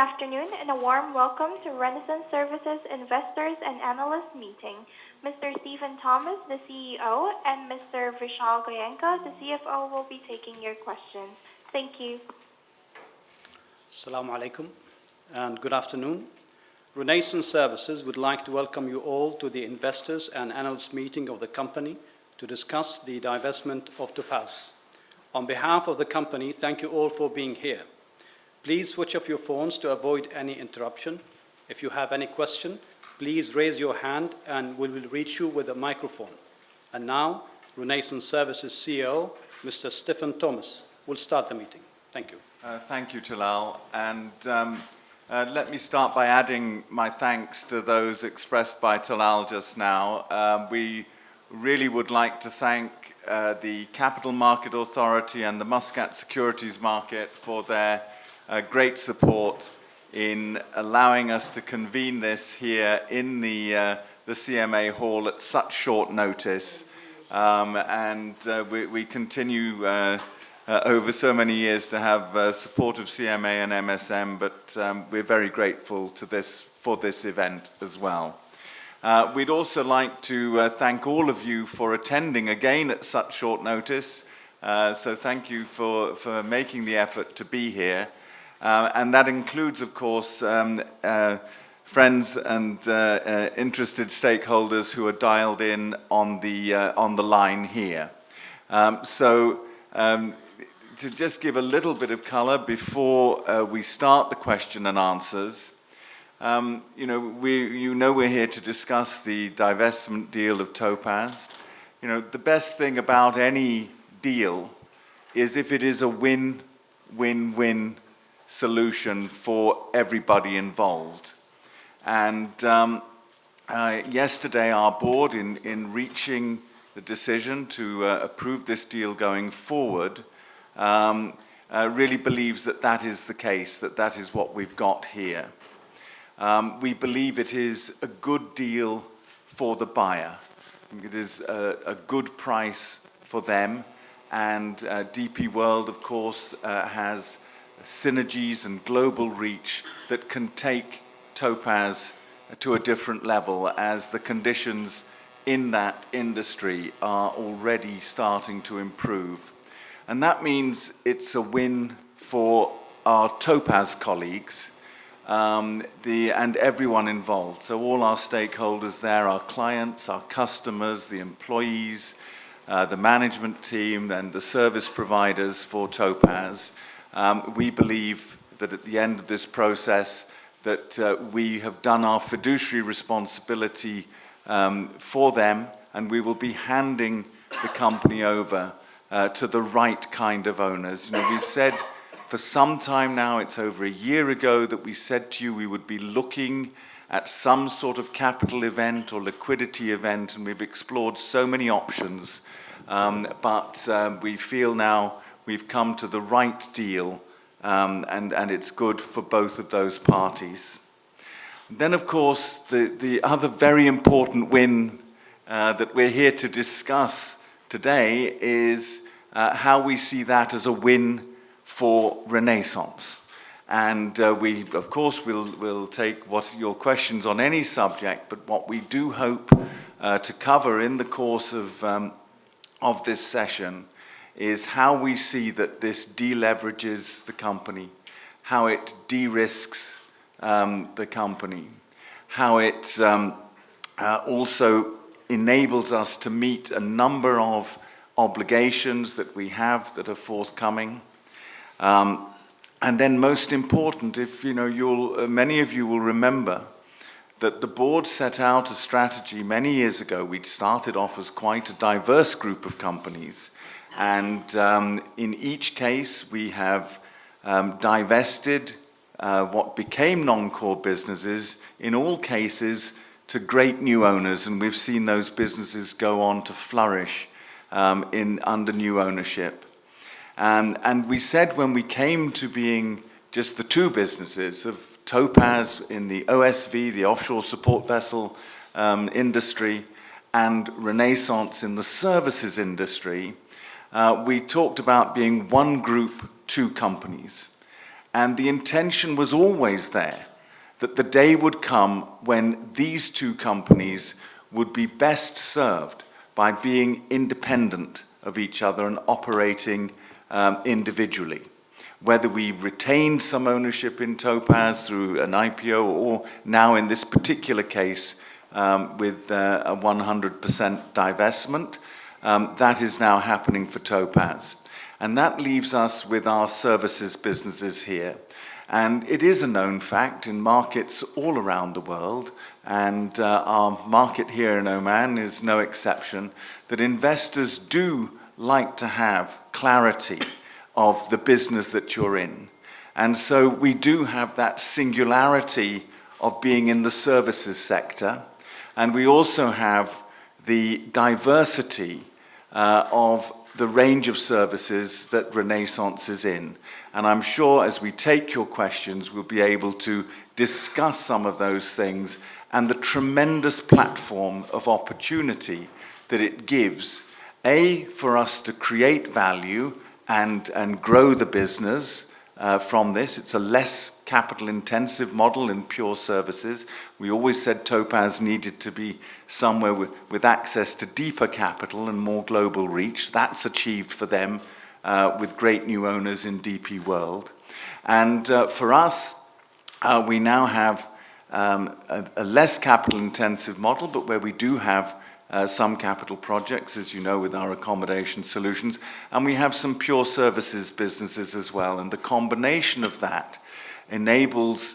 afternoon and a warm welcome to Renaissance Services Investors and Analysts Meeting. Mr. Stephen Thomas, the CEO, and Mr. Vishal Goyenka, the CFO, will be taking your questions. Thank you. Assalamu alaikum and good afternoon. Renaissance Services would like to welcome you all to the Investors and Analysts Meeting of the company to discuss the divestment of Topaz. On behalf of the company, thank you all for being here. Please switch off your phones to avoid any interruption. If you have any question, please raise your hand and we will reach you with a microphone. And now, Renaissance Services CEO, Mr. Stephen Thomas, will start the meeting. Thank you. Thank you, Talal. And let me start by adding my thanks to those expressed by Talal just now. We really would like to thank the Capital Market Authority and the Muscat Securities Market for their great support in allowing us to convene this here in the CMA hall at such short notice. We continue over so many years to have support of CMA and MSM, but we're very grateful for this event as well. We'd also like to thank all of you for attending again at such short notice. So thank you for making the effort to be here. And that includes, of course, friends and interested stakeholders who are dialed in on the line here. To just give a little bit of color before we start the question and answers, we're here to discuss the divestment deal of Topaz. The best thing about any deal is if it is a win-win-win solution for everybody involved. And yesterday our board, in reaching the decision to approve this deal going forward, really believes that is the case, that is what we've got here. We believe it is a good deal for the buyer. It is a good price for them, and DP World, of course, has synergies and global reach that can take Topaz to a different level as the conditions in that industry are already starting to improve. And that means it's a win for our Topaz colleagues and everyone involved. So all our stakeholders there, our clients, our customers, the employees, the management team and the service providers for Topaz. We believe that at the end of this process that we have done our fiduciary responsibility for them, and we will be handing the company over to the right kind of owners. We've said for some time now, it's over a year ago, that we said to you we would be looking at some sort of capital event or liquidity event, and we've explored so many options, but we feel now we've come to the right deal, and it's good for both of those parties. Then, of course, the other very important win that we're here to discuss today is how we see that as a win for Renaissance. And we, of course, will take your questions on any subject, but what we do hope to cover in the course of this session is how we see that this deleverages the company, how it de-risks the company, how it also enables us to meet a number of obligations that we have that are forthcoming. And then most important, if many of you will remember that the board set out a strategy many years ago. We'd started off as quite a diverse group of companies. And in each case, we have divested what became non-core businesses, in all cases, to great new owners. And we've seen those businesses go on to flourish under new ownership. And we said when we came to being just the two businesses of Topaz in the OSV, the offshore support vessel industry, and Renaissance in the services industry, we talked about being one group, two companies. And the intention was always there that the day would come when these two companies would be best served by being independent of each other and operating individually. Whether we retained some ownership in Topaz through an IPO or now in this particular case with a 100% divestment, that is now happening for Topaz. And that leaves us with our services businesses here. And it is a known fact in markets all around the world, and our market here in Oman is no exception, that investors do like to have clarity of the business that you're in. And so we do have that singularity of being in the services sector, and we also have the diversity of the range of services that Renaissance is in. And I'm sure as we take your questions, we'll be able to discuss some of those things and the tremendous platform of opportunity that it gives, A, for us to create value and grow the business from this. It's a less capital-intensive model in pure services. We always said Topaz needed to be somewhere with access to deeper capital and more global reach. That's achieved for them with great new owners in DP World. And for us, we now have a less capital-intensive model, but where we do have some capital projects, as you know, with our accommodation solutions, and we have some pure services businesses as well. And the combination of that enables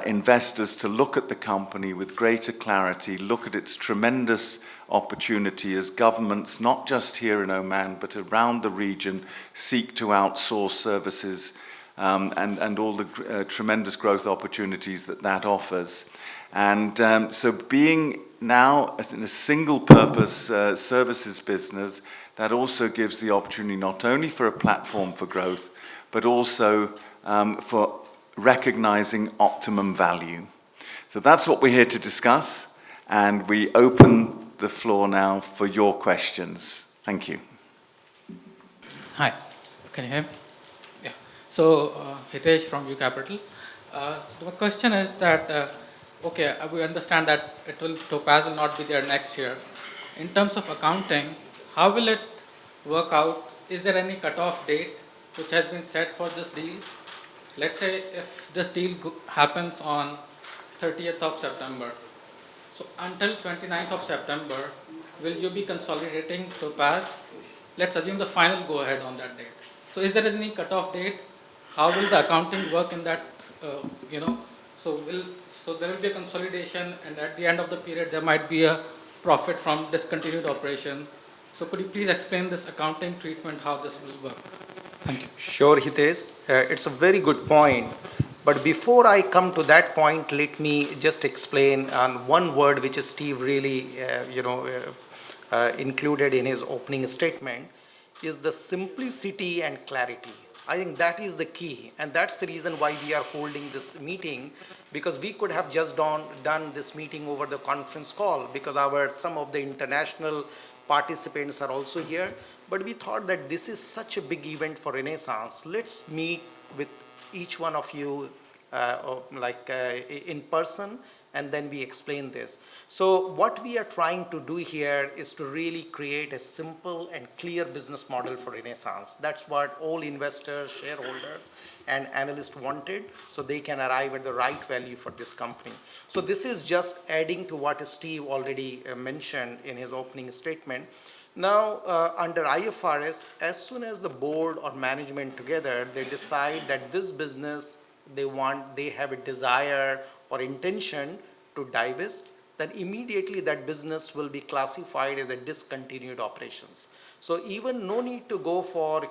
investors to look at the company with greater clarity, look at its tremendous opportunity as governments, not just here in Oman, but around the region, seek to outsource services and all the tremendous growth opportunities that offers. And so being now in a single-purpose services business, that also gives the opportunity not only for a platform for growth, but also for recognizing optimum value. So that's what we're here to discuss, and we open the floor now for your questions. Thank you. Hi, can you hear me? Yeah. So, Hitesh from U Capital. So the question is that, okay, we understand that Topaz will not be there next year. In terms of accounting, how will it work out? Is there any cutoff date which has been set for this deal? Let's say if this deal happens on 30th of September, so until 29th of September, will you be consolidating Topaz? Let's assume the final go ahead on that date. So is there any cutoff date? How will the accounting work in that, So there will be a consolidation, and at the end of the period, there might be a profit from discontinued operation. So could you please explain this accounting treatment, how this will work? Thank you. Sure, Hitesh. It's a very good point. But before I come to that point, let me just explain on one word which Steve really, included in his opening statement, is the simplicity and clarity. I think that is the key, and that's the reason why we are holding this meeting, because we could have just done this meeting over the conference call, because some of the international participants are also here. But we thought that this is such a big event for Renaissance. Let's meet with each one of you in person, and then we explain this. So what we are trying to do here is to really create a simple and clear business model for Renaissance. That's what all investors, shareholders, and analysts wanted, so they can arrive at the right value for this company. So this is just adding to what Steve already mentioned in his opening statement. Now, under IFRS, as soon as the board or management together, they decide that this business, they have a desire or intention to divest, then immediately that business will be classified as a discontinued operations. So even no need to go for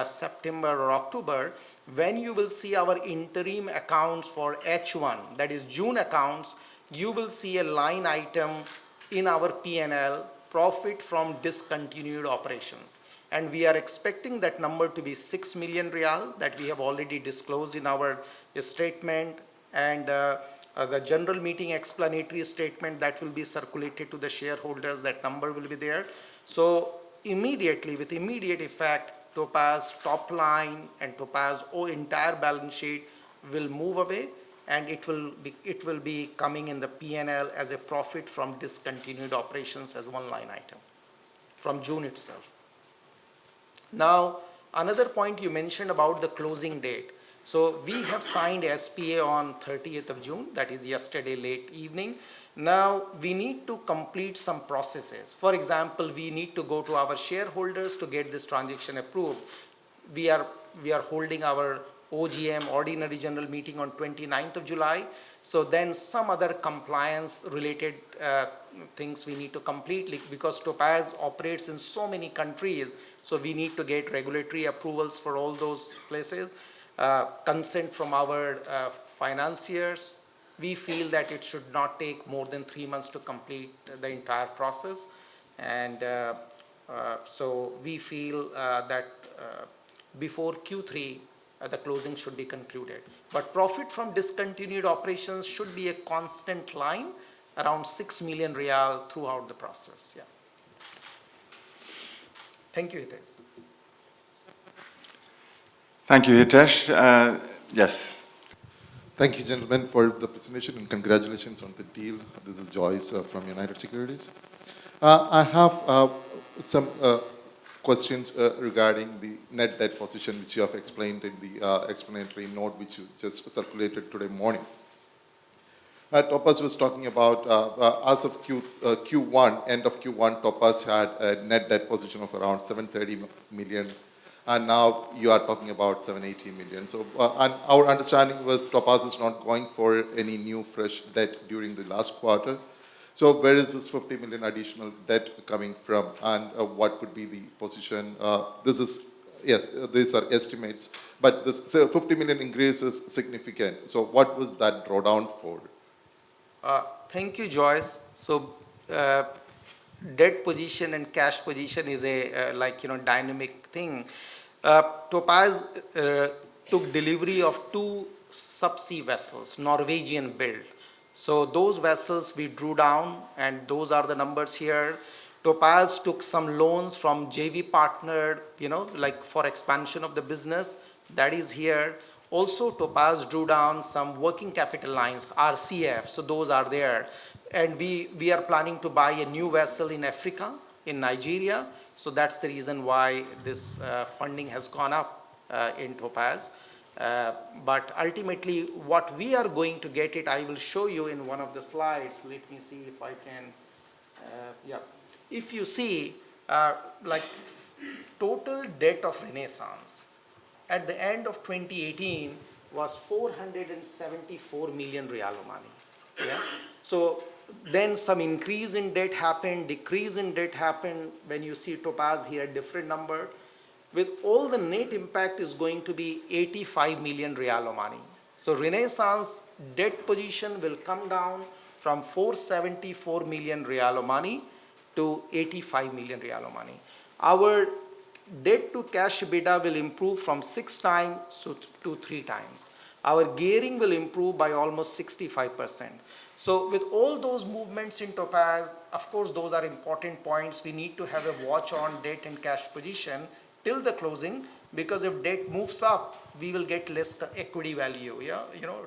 September or October. When you will see our interim accounts for H1, that is June accounts, you will see a line item in our P&L, profit from discontinued operations. And we are expecting that number to be 6 million riyal that we have already disclosed in our statement, and the general meeting explanatory statement that will be circulated to the shareholders, that number will be there. So immediately, with immediate effect, Topaz top line and Topaz entire balance sheet will move away, and it will be coming in the P&L as a profit from discontinued operations as one line item from June itself. Now, another point you mentioned about the closing date. So we have signed SPA on 30th of June, that is yesterday late evening. Now we need to complete some processes. For example, we need to go to our shareholders to get this transaction approved. We are holding our OGM, Ordinary General Meeting, on 29th of July. So then some other compliance related things we need to complete, because Topaz operates in so many countries. So we need to get regulatory approvals for all those places, consent from our financiers. We feel that it should not take more than 3 months to complete the entire process. And so we feel that before Q3, the closing should be concluded. But profit from discontinued operations should be a constant line, around 6 million real throughout the process. Yeah. Thank you, Hitesh. Thank you, Hitesh. Yes. Thank you, gentlemen, for the presentation, and congratulations on the deal. This is Joyce from United Securities. I have some questions regarding the net debt position, which you have explained in the explanatory note, which you just circulated today morning. Topaz was talking about, as of Q1, end of Q1, Topaz had a net debt position of around 730 million, and now you are talking about 780 million. So, and our understanding was Topaz is not going for any new fresh debt during the last quarter. So where is this 50 million additional debt coming from, and what could be the position? This is, yes, these are estimates, but this 50 million increase is significant. So what was that drawdown for? Thank you, Joyce. So debt position and cash position is a dynamic thing. Topaz took delivery of 2 subsea vessels, Norwegian built. So those vessels we drew down, and those are the numbers here. Topaz took some loans from JV partner, for expansion of the business. That is here. Also, Topaz drew down some working capital lines, RCF. So those are there. And we are planning to buy a new vessel in Africa, in Nigeria. So that's the reason why this funding has gone up in Topaz. But ultimately, what we are going to get it, I will show you in one of the slides. Let me see if I can. Yeah. If you see, total debt of Renaissance at the end of 2018 was 474 million real money. Yeah. So then some increase in debt happened, decrease in debt happened. When you see Topaz here, different number. With all, the net impact is going to be 85 million real money. So Renaissance debt position will come down from 474 million real money to 85 million real money. Our debt to cash EBITDA will improve from 6 times to 3 times. Our gearing will improve by almost 65%. So with all those movements in Topaz, of course, those are important points. We need to have a watch on debt and cash position till the closing, because if debt moves up, we will get less equity value,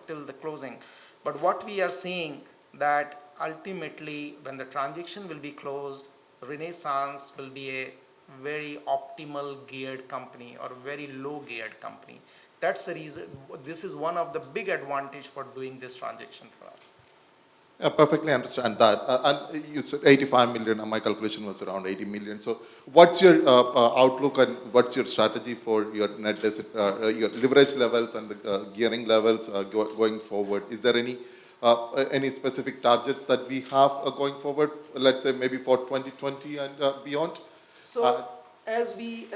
till the closing. But what we are seeing that ultimately, when the transaction will be closed, Renaissance will be a very optimal geared company or very low geared company. That's the reason. This is one of the big advantage for doing this transaction for us. I perfectly understand that. And you said 85 million, and my calculation was around 80 million. So what's your outlook and what's your strategy for your net debt, your leverage levels and the gearing levels going forward? Is there any specific targets that we have going forward, let's say maybe for 2020 and beyond? So as we,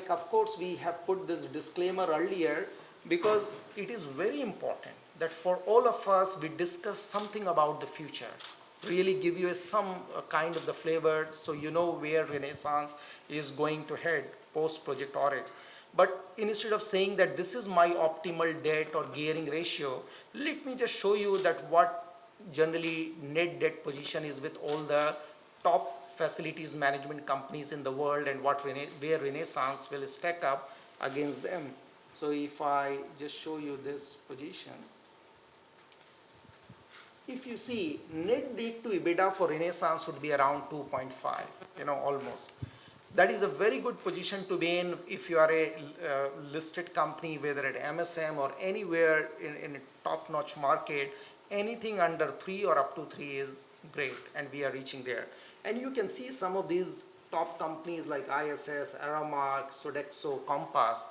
of course, we have put this disclaimer earlier, because it is very important that for all of us, we discuss something about the future, really give you some kind of the flavor, so you know where Renaissance is going to head post-Project Oryx. But instead of saying that this is my optimal debt or gearing ratio, let me just show you that what generally net debt position is with all the top facilities management companies in the world and where Renaissance will stack up against them. So if I just show you this position, if you see net debt to EBITDA for Renaissance would be around 2.5, almost. That is a very good position to be in if you are a listed company, whether at MSM or anywhere in a top-notch market. Anything under 3 or up to 3 is great, and we are reaching there. And you can see some of these top companies like ISS, Aramark, Sodexo, Compass,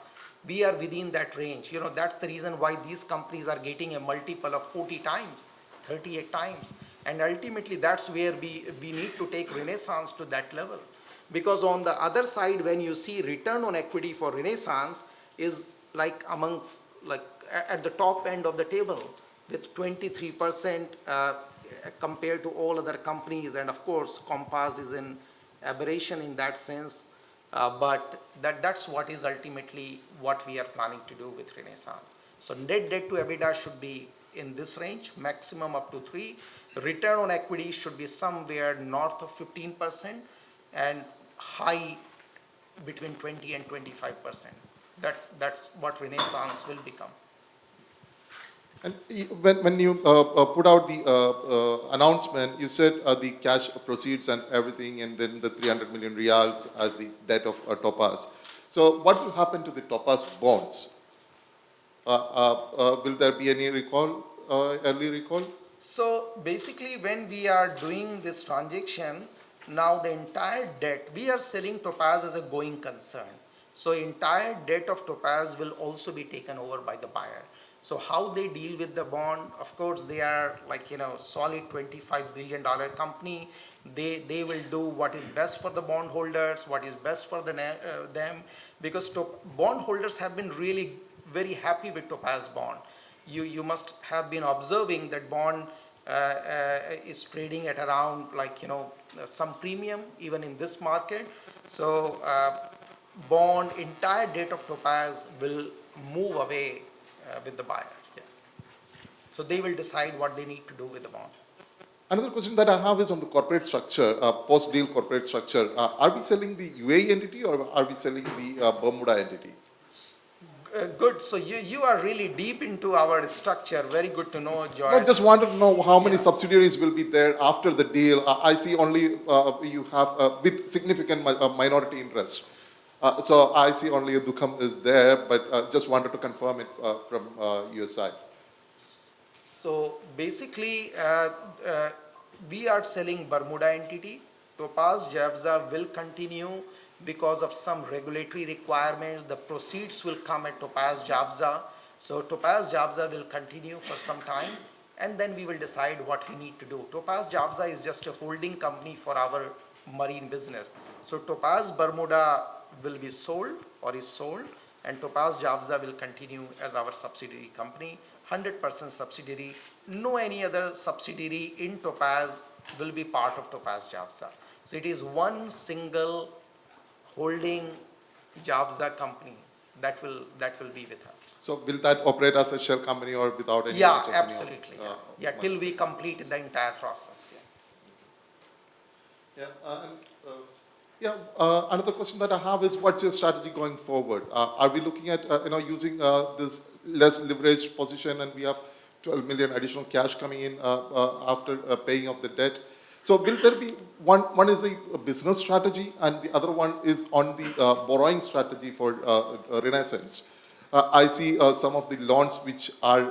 we are within that range. That's the reason why these companies are getting a multiple of 40 times, 38 times. And ultimately, that's where we need to take Renaissance to that level. Because on the other side, when you see return on equity for Renaissance is like at the top end of the table with 23% compared to all other companies. And of course, Compass is an aberration in that sense. But that's what is ultimately what we are planning to do with Renaissance. So net debt to EBITDA should be in this range, maximum up to 3. Return on equity should be somewhere north of 15% and high between 20 and 25%. That's what Renaissance will become. And when you put out the announcement, you said the cash proceeds and everything, and then the 300 million reals as the debt of Topaz. So what will happen to the Topaz bonds? Will there be any early recall? So basically, when we are doing this transaction, now the entire debt, we are selling Topaz as a going concern. So entire debt of Topaz will also be taken over by the buyer. So how they deal with the bond, of course, they are solid $25 billion company. They will do what is best for the bondholders, what is best for them, because bondholders have been really very happy with Topaz bond. You must have been observing that bond is trading at around some premium even in this market. So bond entire debt of Topaz will move away with the buyer. Yeah. So they will decide what they need to do with the bond. Another question that I have is on the corporate structure, post-deal corporate structure. Are we selling the UAE entity or are we selling the Bermuda entity? Good. So you are really deep into our structure. Very good to know, Joyce. I just wanted to know how many subsidiaries will be there after the deal. I see only you have with significant minority interest. So I see only Dukham is there, but just wanted to confirm it from your side. So basically, we are selling Bermuda entity. Topaz Javza will continue. Because of some regulatory requirements, the proceeds will come at Topaz Javza. So Topaz Javza will continue for some time, and then we will decide what we need to do. Topaz Javza is just a holding company for our marine business. So Topaz Bermuda will be sold or is sold, and Topaz Javza will continue as our subsidiary company, 100% subsidiary. No any other subsidiary in Topaz will be part of Topaz Javza. So it is one single holding Javza company that will be with us. So will that operate as a shell company or without any? Yeah, absolutely. Till we complete the entire process. Another question that I have is, what's your strategy going forward? Are we looking at using this less leveraged position, and we have 12 million additional cash coming in after paying off the debt? So will there be one is a business strategy and the other one is on the borrowing strategy for Renaissance? I see some of the loans which are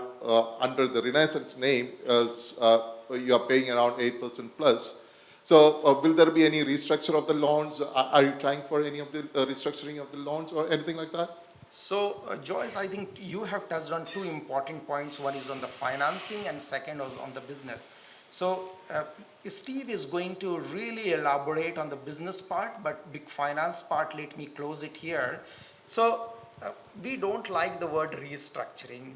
under the Renaissance name as you are paying around 8% plus. So will there be any restructure of the loans? Are you trying for any of the restructuring of the loans or anything like that? So Joyce, I think you have touched on two important points. One is on the financing and second is on the business. So Steve is going to really elaborate on the business part, but big finance part, let me close it here. So we don't like the word restructuring.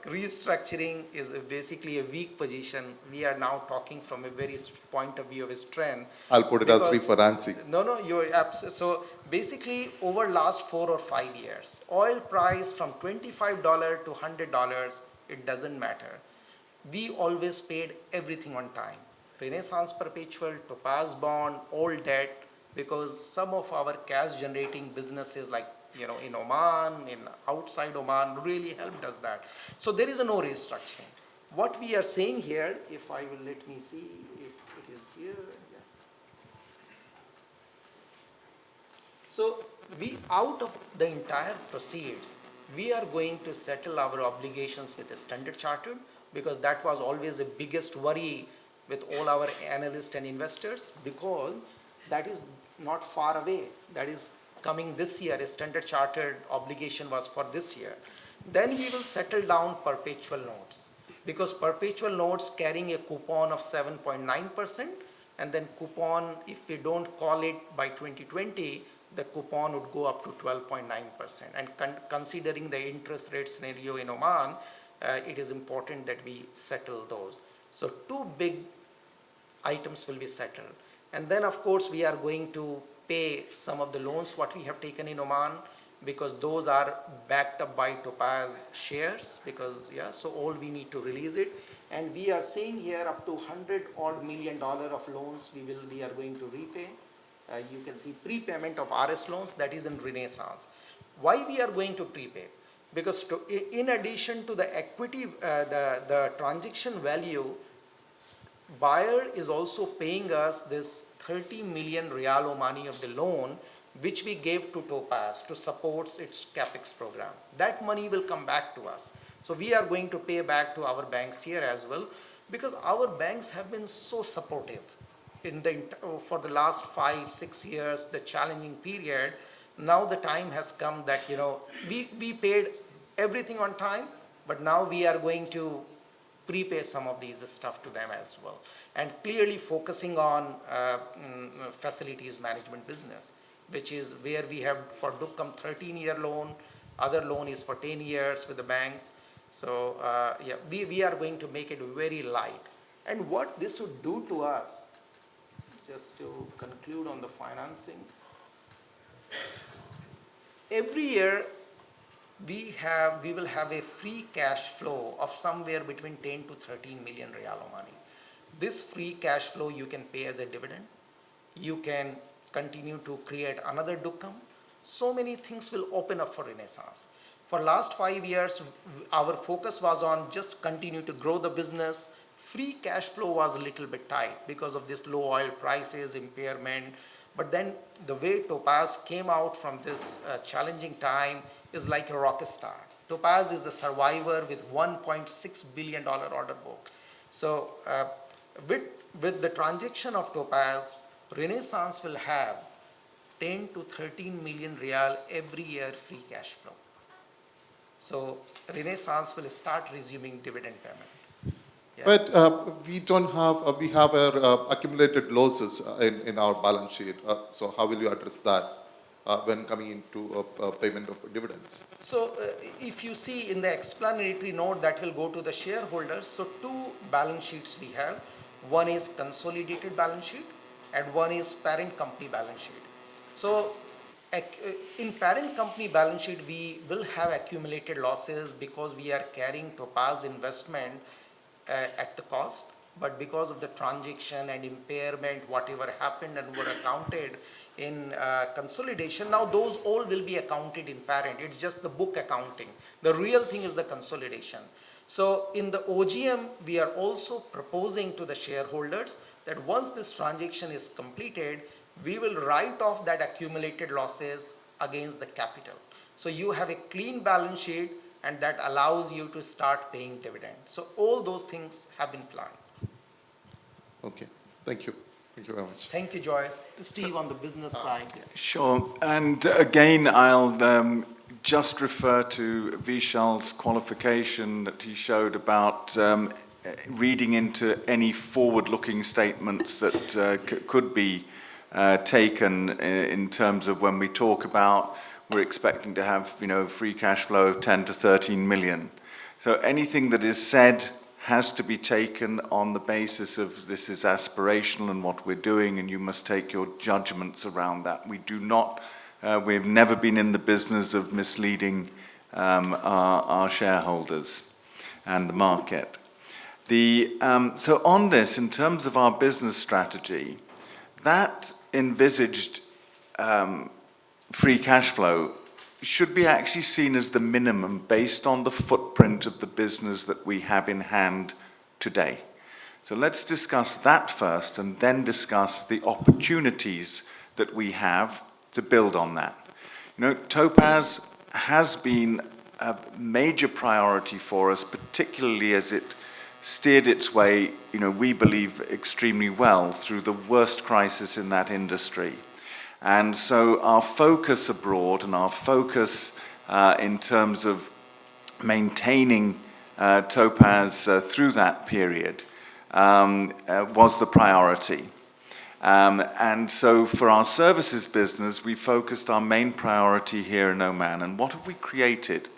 Restructuring is basically a weak position. We are now talking from a very point of view of a strength. I'll put it as refinancing. No, you're absolutely. So basically, over last 4 or 5 years, oil price from $25 to $100, it doesn't matter. We always paid everything on time. Renaissance perpetual, Topaz bond, all debt, because some of our cash generating businesses like in Oman, in outside Oman really helped us that. So there is no restructuring. What we are saying here, if I will let me see if it is here. Yeah. So we, out of the entire proceeds, we are going to settle our obligations with the Standard Chartered, because that was always the biggest worry with all our analysts and investors, because that is not far away. That is coming this year. A Standard Chartered obligation was for this year. Then we will settle down perpetual notes, because perpetual notes carrying a coupon of 7.9%, and then coupon, if we don't call it by 2020, the coupon would go up to 12.9%. And considering the interest rate scenario in Oman, it is important that we settle those. So two big items will be settled. And then of course we are going to pay some of the loans what we have taken in Oman, because those are backed up by Topaz shares, because so all we need to release it. And we are saying here up to $100 million of loans we are going to repay. You can see prepayment of RS loans, that is in Renaissance. Why we are going to prepay? Because in addition to the equity, the transaction value, buyer is also paying us this 30 million Riyal Omani of the loan, which we gave to Topaz to support its capex program. That money will come back to us. So we are going to pay back to our banks here as well, because our banks have been so supportive for the last 5-6 years, the challenging period. Now the time has come that we paid everything on time, but now we are going to prepay some of these stuff to them as well, and clearly focusing on facilities management business, which is where we have for Dukkam 13-year loan, other loan is for 10 years with the banks. So we are going to make it very light. And what this would do to us, just to conclude on the financing, every year we will have a free cash flow of somewhere between 10 to 13 million Riyal Omani. This free cash flow you can pay as a dividend. You can continue to create another Dukkam. So many things will open up for Renaissance. For last 5 years, our focus was on just continue to grow the business. Free cash flow was a little bit tight because of this low oil prices, impairment. But then the way Topaz came out from this challenging time is like a rocket star. Topaz is the survivor with $1.6 billion order book. So with the transaction of Topaz, Renaissance will have 10 to 13 million Riyal every year free cash flow. So Renaissance will start resuming dividend payment. Yeah. But we don't have, we have our accumulated losses in our balance sheet. So how will you address that when coming into payment of dividends? So if you see in the explanatory note that will go to the shareholders, so two balance sheets we have. One is consolidated balance sheet and one is parent company balance sheet. So in parent company balance sheet, we will have accumulated losses because we are carrying Topaz investment at the cost, but because of the transaction and impairment, whatever happened and were accounted in consolidation, now those all will be accounted in parent. It's just the book accounting. The real thing is the consolidation. So in the OGM, we are also proposing to the shareholders that once this transaction is completed, we will write off that accumulated losses against the capital. So you have a clean balance sheet, and that allows you to start paying dividend. So all those things have been planned. Okay, thank you. Thank you very much. Thank you, Joyce. Steve, on the business side. Sure. And again, I'll just refer to Vishal's qualification that he showed about reading into any forward-looking statements that could be taken in terms of when we talk about we're expecting to have, free cash flow of 10 to 13 million. So anything that is said has to be taken on the basis of this is aspirational and what we're doing, and you must take your judgments around that. We do not, we've never been in the business of misleading our shareholders and the market. So on this, in terms of our business strategy, that envisaged free cash flow should be actually seen as the minimum based on the footprint of the business that we have in hand today. So let's discuss that first and then discuss the opportunities that we have to build on that. Topaz has been a major priority for us, particularly as it steered its way, we believe, extremely well through the worst crisis in that industry. And so our focus abroad and our focus in terms of maintaining Topaz through that period was the priority. And so for our services business, we focused our main priority here in Oman. And what have we created?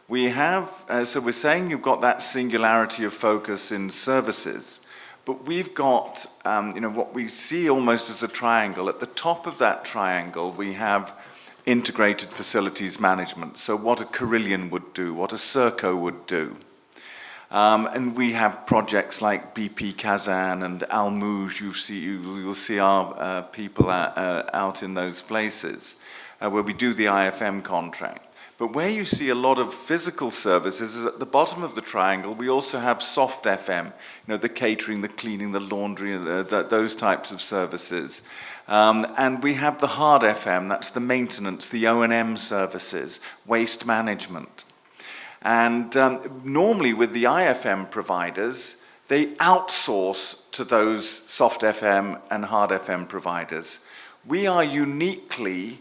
We have, so we're saying you've got that singularity of focus in services, but we've got, what we see almost as a triangle. At the top of that triangle, we have integrated facilities management. So what a Carillion would do, what a Serco would do. And we have projects like BP Kazan and Al Mouj. You'll see our people out in those places where we do the IFM contract. But where you see a lot of physical services is at the bottom of the triangle. We also have soft FM, the catering, the cleaning, the laundry, those types of services. And we have the hard FM, that's the maintenance, the O&M services, waste management. And normally with the IFM providers, they outsource to those soft FM and hard FM providers. We are uniquely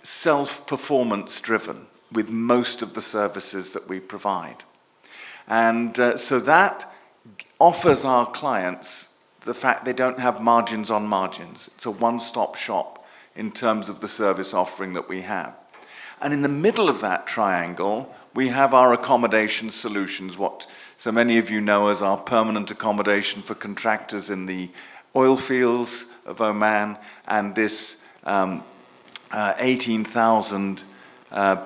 self-performance driven with most of the services that we provide. And so that offers our clients the fact they don't have margins on margins. It's a one-stop shop in terms of the service offering that we have. And in the middle of that triangle, we have our accommodation solutions, what so many of you know as our permanent accommodation for contractors in the oil fields of Oman, and this 18,000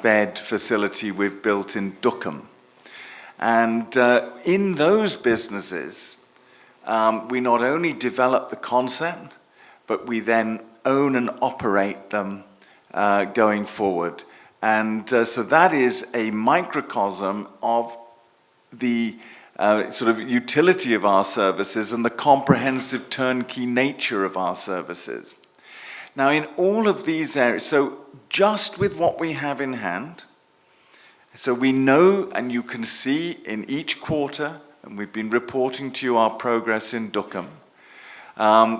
bed facility we've built in Duqm. And in those businesses, we not only develop the concept, but we then own and operate them going forward. And so that is a microcosm of the sort of utility of our services and the comprehensive turnkey nature of our services. Now, in all of these areas, so just with what we have in hand, so we know, and you can see in each quarter, and we've been reporting to you our progress in Duqm.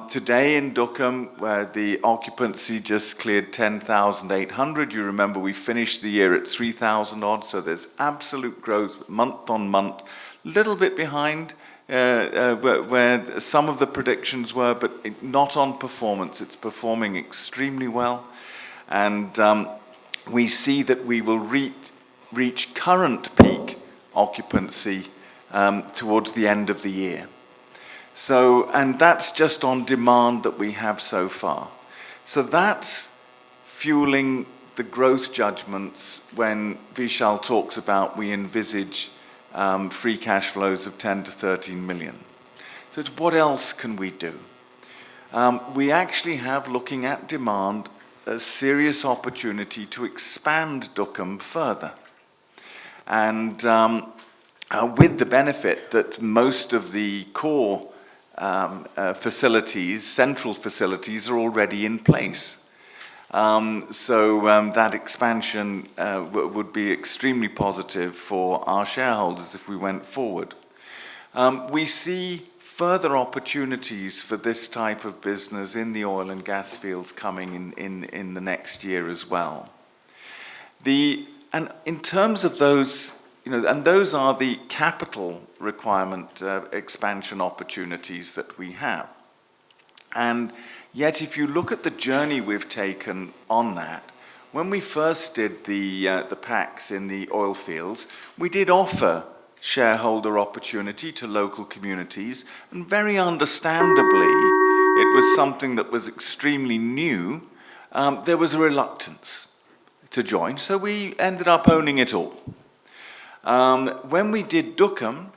Today in Duqm, where the occupancy just cleared 10,800, you remember we finished the year at 3,000 odd, so there's absolute growth month on month, a little bit behind where some of the predictions were, but not on performance. It's performing extremely well. And we see that we will reach current peak occupancy towards the end of the year. So, and that's just on demand that we have so far. So that's fueling the growth judgments when Vishal talks about we envisage free cash flows of 10 to 13 million. So it's what else can we do? We actually have, looking at demand, a serious opportunity to expand Duqm further. And with the benefit that most of the core facilities, central facilities, are already in place. So that expansion would be extremely positive for our shareholders if we went forward. We see further opportunities for this type of business in the oil and gas fields coming in the next year as well. And in terms of those, and those are the capital requirement expansion opportunities that we have. And yet, if you look at the journey we've taken on that, when we first did the PACs in the oil fields, we did offer shareholder opportunity to local communities, and very understandably, it was something that was extremely new. There was a reluctance to join, so we ended up owning it all. When we did Duqm,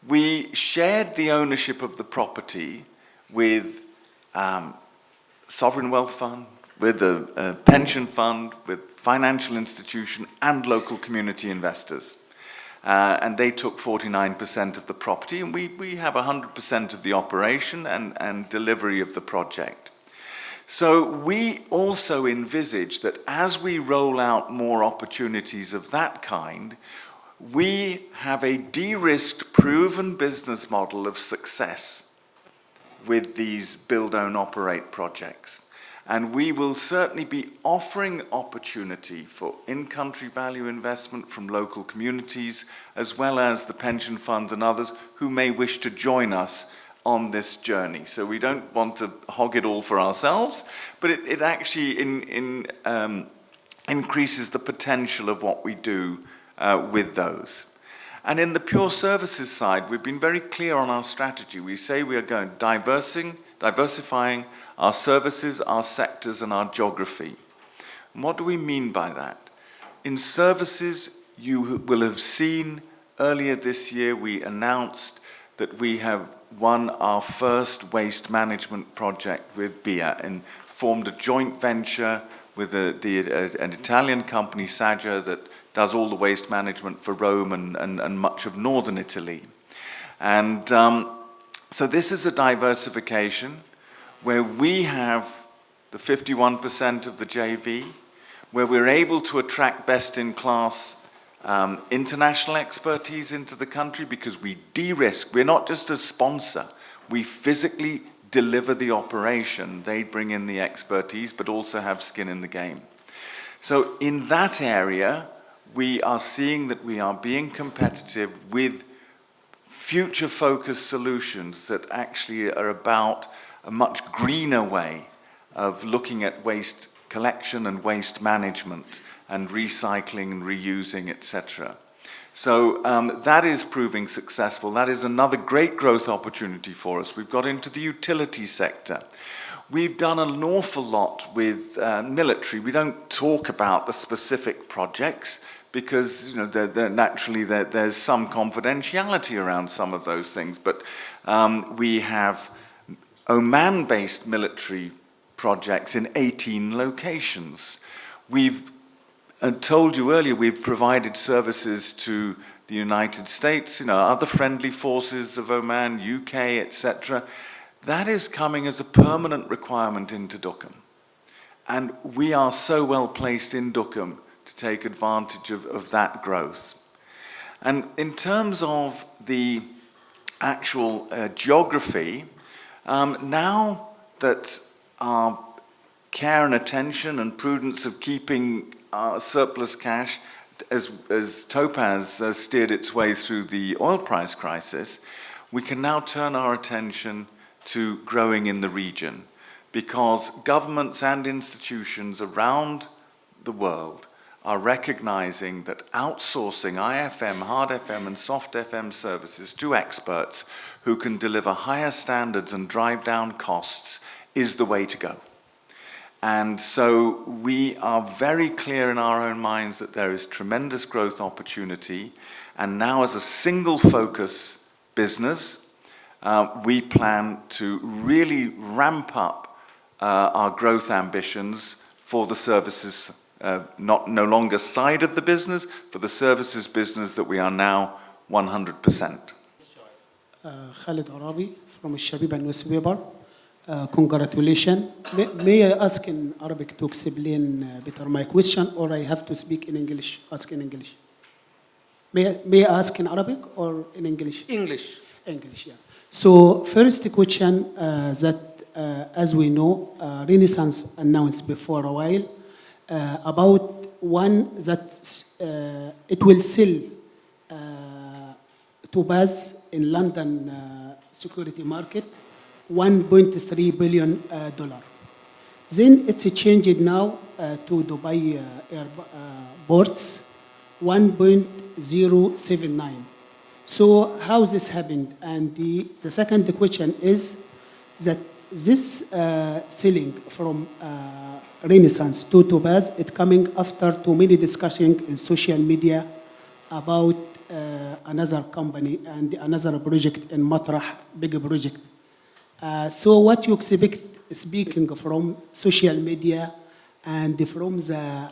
we shared the ownership of the property with sovereign wealth fund, with a pension fund, with financial institution and local community investors. And they took 49% of the property, and we have 100% of the operation and delivery of the project. So we also envisage that as we roll out more opportunities of that kind, we have a de-risked, proven business model of success with these build, own, operate projects. And we will certainly be offering opportunity for in-country value investment from local communities, as well as the pension funds and others who may wish to join us on this journey. So we don't want to hog it all for ourselves, but it actually increases the potential of what we do with those. And in the pure services side, we've been very clear on our strategy. We say we are going diversifying our services, our sectors, and our geography. And what do we mean by that? In services, you will have seen earlier this year we announced that we have won our first waste management project with BIA and formed a joint venture with an Italian company, Saggia, that does all the waste management for Rome and much of northern Italy. And so this is a diversification where we have the 51% of the JV, where we're able to attract best-in-class international expertise into the country because we de-risk. We're not just a sponsor. We physically deliver the operation. They bring in the expertise, but also have skin in the game. So in that area, we are seeing that we are being competitive with future-focused solutions that actually are about a much greener way of looking at waste collection and waste management and recycling and reusing, etc. So that is proving successful. That is another great growth opportunity for us. We've got into the utility sector. We've done an awful lot with military. We don't talk about the specific projects because naturally there's some confidentiality around some of those things. But we have Oman-based military projects in 18 locations. We've told you earlier we've provided services to the United States, other friendly forces of Oman, UK, etc. That is coming as a permanent requirement into Duqm. And we are so well placed in Duqm to take advantage of that growth. And in terms of the actual geography, now that our care and attention and prudence of keeping our surplus cash, as Topaz steered its way through the oil price crisis, we can now turn our attention to growing in the region, because governments and institutions around the world are recognizing that outsourcing IFM, hard FM and soft FM services to experts who can deliver higher standards and drive down costs is the way to go. And so we are very clear in our own minds that there is tremendous growth opportunity. And now as a single focus business, we plan to really ramp up our growth ambitions for the services, no longer side of the business, for the services business that we are now 100%. Khalid Arabi from Shabiba newspaper. Congratulations. May I ask in Arabic to explain better my question, or I have to speak in English? Ask in English. May I ask in Arabic or in English? English. English, yeah. So first question that, as we know, Renaissance announced before a while about one that it will sell Topaz in London security market, $1.3 billion. Then it's changed now to Dubai airports, 1.079. So how this happened? And the second question is that this selling from Renaissance to Topaz, it's coming after too many discussions in social media about another company and another project in Matrah, big project. So what you expect, speaking from social media and from the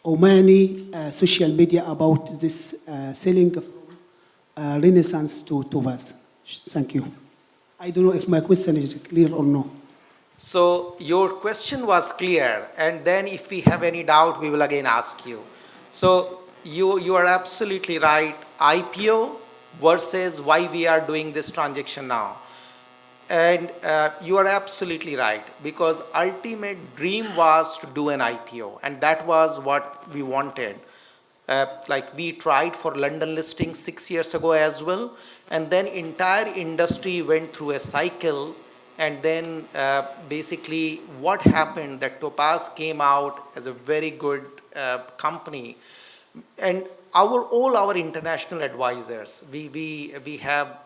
Omani social media about this selling from Renaissance to Topaz? Thank you. I don't know if my question is clear or no. So your question was clear, and then if we have any doubt, we will again ask you. So you are absolutely right. IPO versus why we are doing this transaction now. And you are absolutely right, because ultimate dream was to do an IPO, and that was what we wanted. Like we tried for London listing 6 years ago as well, and then entire industry went through a cycle, and then basically what happened that Topaz came out as a very good company. And all our international advisors, we have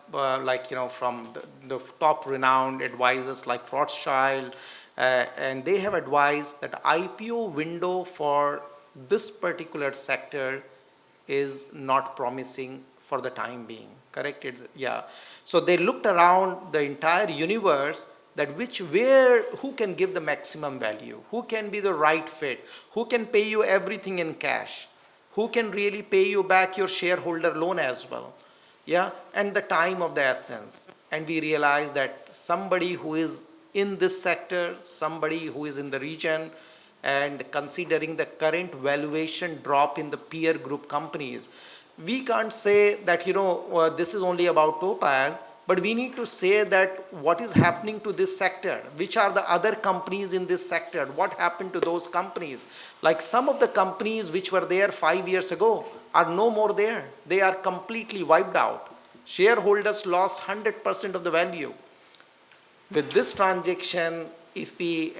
from the top renowned advisors like Rothschild, and they have advised that IPO window for this particular sector is not promising for the time being. Correct? Yeah. So they looked around the entire universe that who can give the maximum value, who can be the right fit, who can pay you everything in cash, who can really pay you back your shareholder loan as well. Yeah, and the time of the essence. And we realize that somebody who is in this sector, somebody who is in the region, and considering the current valuation drop in the peer group companies, we can't say that, this is only about Topaz, but we need to say that what is happening to this sector, which are the other companies in this sector, what happened to those companies. Like some of the companies which were there 5 years ago are no more there. They are completely wiped out. Shareholders lost 100% of the value. With this transaction, if we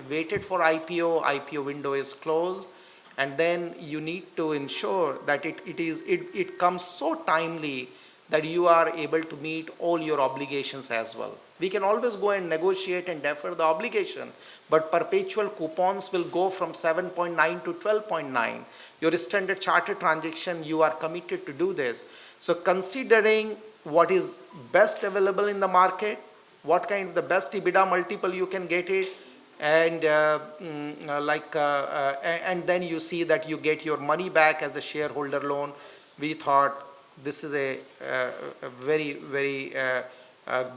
waited for IPO window is closed, and then you need to ensure that it comes so timely that you are able to meet all your obligations as well. We can always go and negotiate and defer the obligation, but perpetual coupons will go from 7.9 to 12.9. Your Standard Chartered transaction, you are committed to do this. So considering what is best available in the market, what kind of the best EBITDA multiple you can get it, and and then you see that you get your money back as a shareholder loan, we thought this is a very, very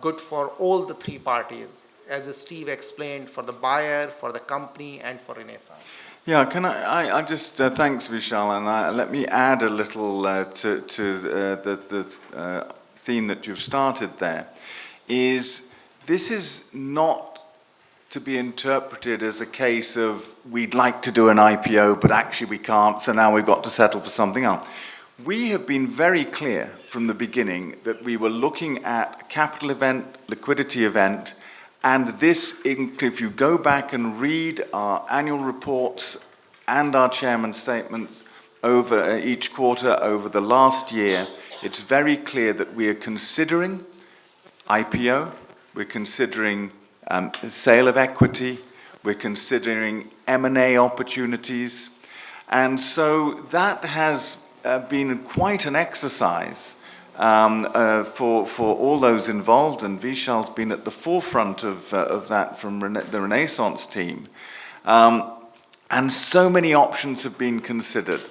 good for all the three parties, as Steve explained, for the buyer, for the company, and for Renaissance. Yeah, can I just, thanks Vishal, and let me add a little to the theme that you've started there, is this is not to be interpreted as a case of we'd like to do an IPO, but actually we can't, so now we've got to settle for something else. We have been very clear from the beginning that we were looking at a capital event, liquidity event, and this, if you go back and read our annual reports and our chairman's statements over each quarter over the last year, it's very clear that we are considering IPO, we're considering sale of equity, we're considering M&A opportunities, and so that has been quite an exercise for all those involved, and Vishal's been at the forefront of that from the Renaissance team. And so many options have been considered.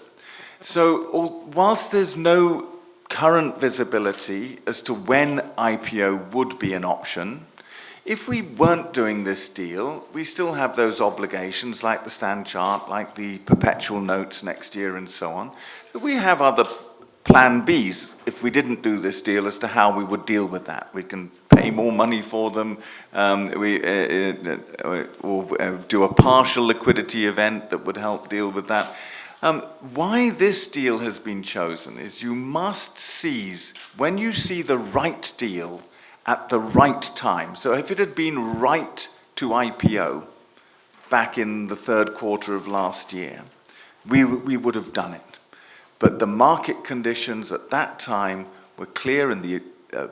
So whilst there's no current visibility as to when IPO would be an option, if we weren't doing this deal, we still have those obligations like the Stand Chart, like the perpetual notes next year and so on. We have other plan Bs if we didn't do this deal as to how we would deal with that. We can pay more money for them, or do a partial liquidity event that would help deal with that. Why this deal has been chosen is you must seize, when you see the right deal at the right time. So if it had been right to IPO back in the third quarter of last year, we would have done it. But the market conditions at that time were clear, and the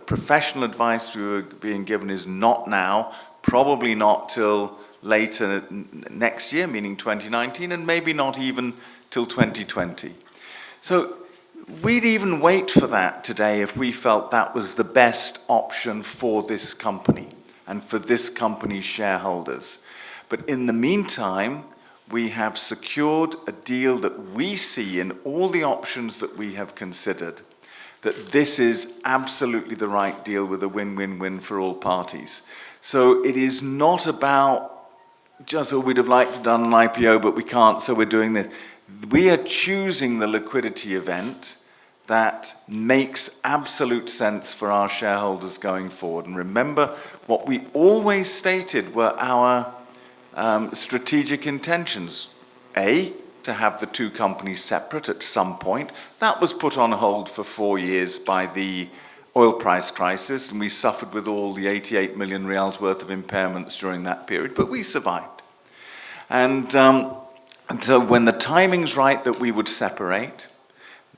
professional advice we were being given is not now, probably not till later next year, meaning 2019, and maybe not even till 2020. So we'd even wait for that today if we felt that was the best option for this company and for this company's shareholders. But in the meantime, we have secured a deal that we see in all the options that we have considered, that this is absolutely the right deal with a win-win-win for all parties. So it is not about just, oh, we'd have liked to have done an IPO, but we can't, so we're doing this. We are choosing the liquidity event that makes absolute sense for our shareholders going forward. And remember, what we always stated were our strategic intentions. A, to have the two companies separate at some point. That was put on hold for 4 years by the oil price crisis, and we suffered with all the 88 million riyals worth of impairments during that period, but we survived. And so when the timing's right that we would separate,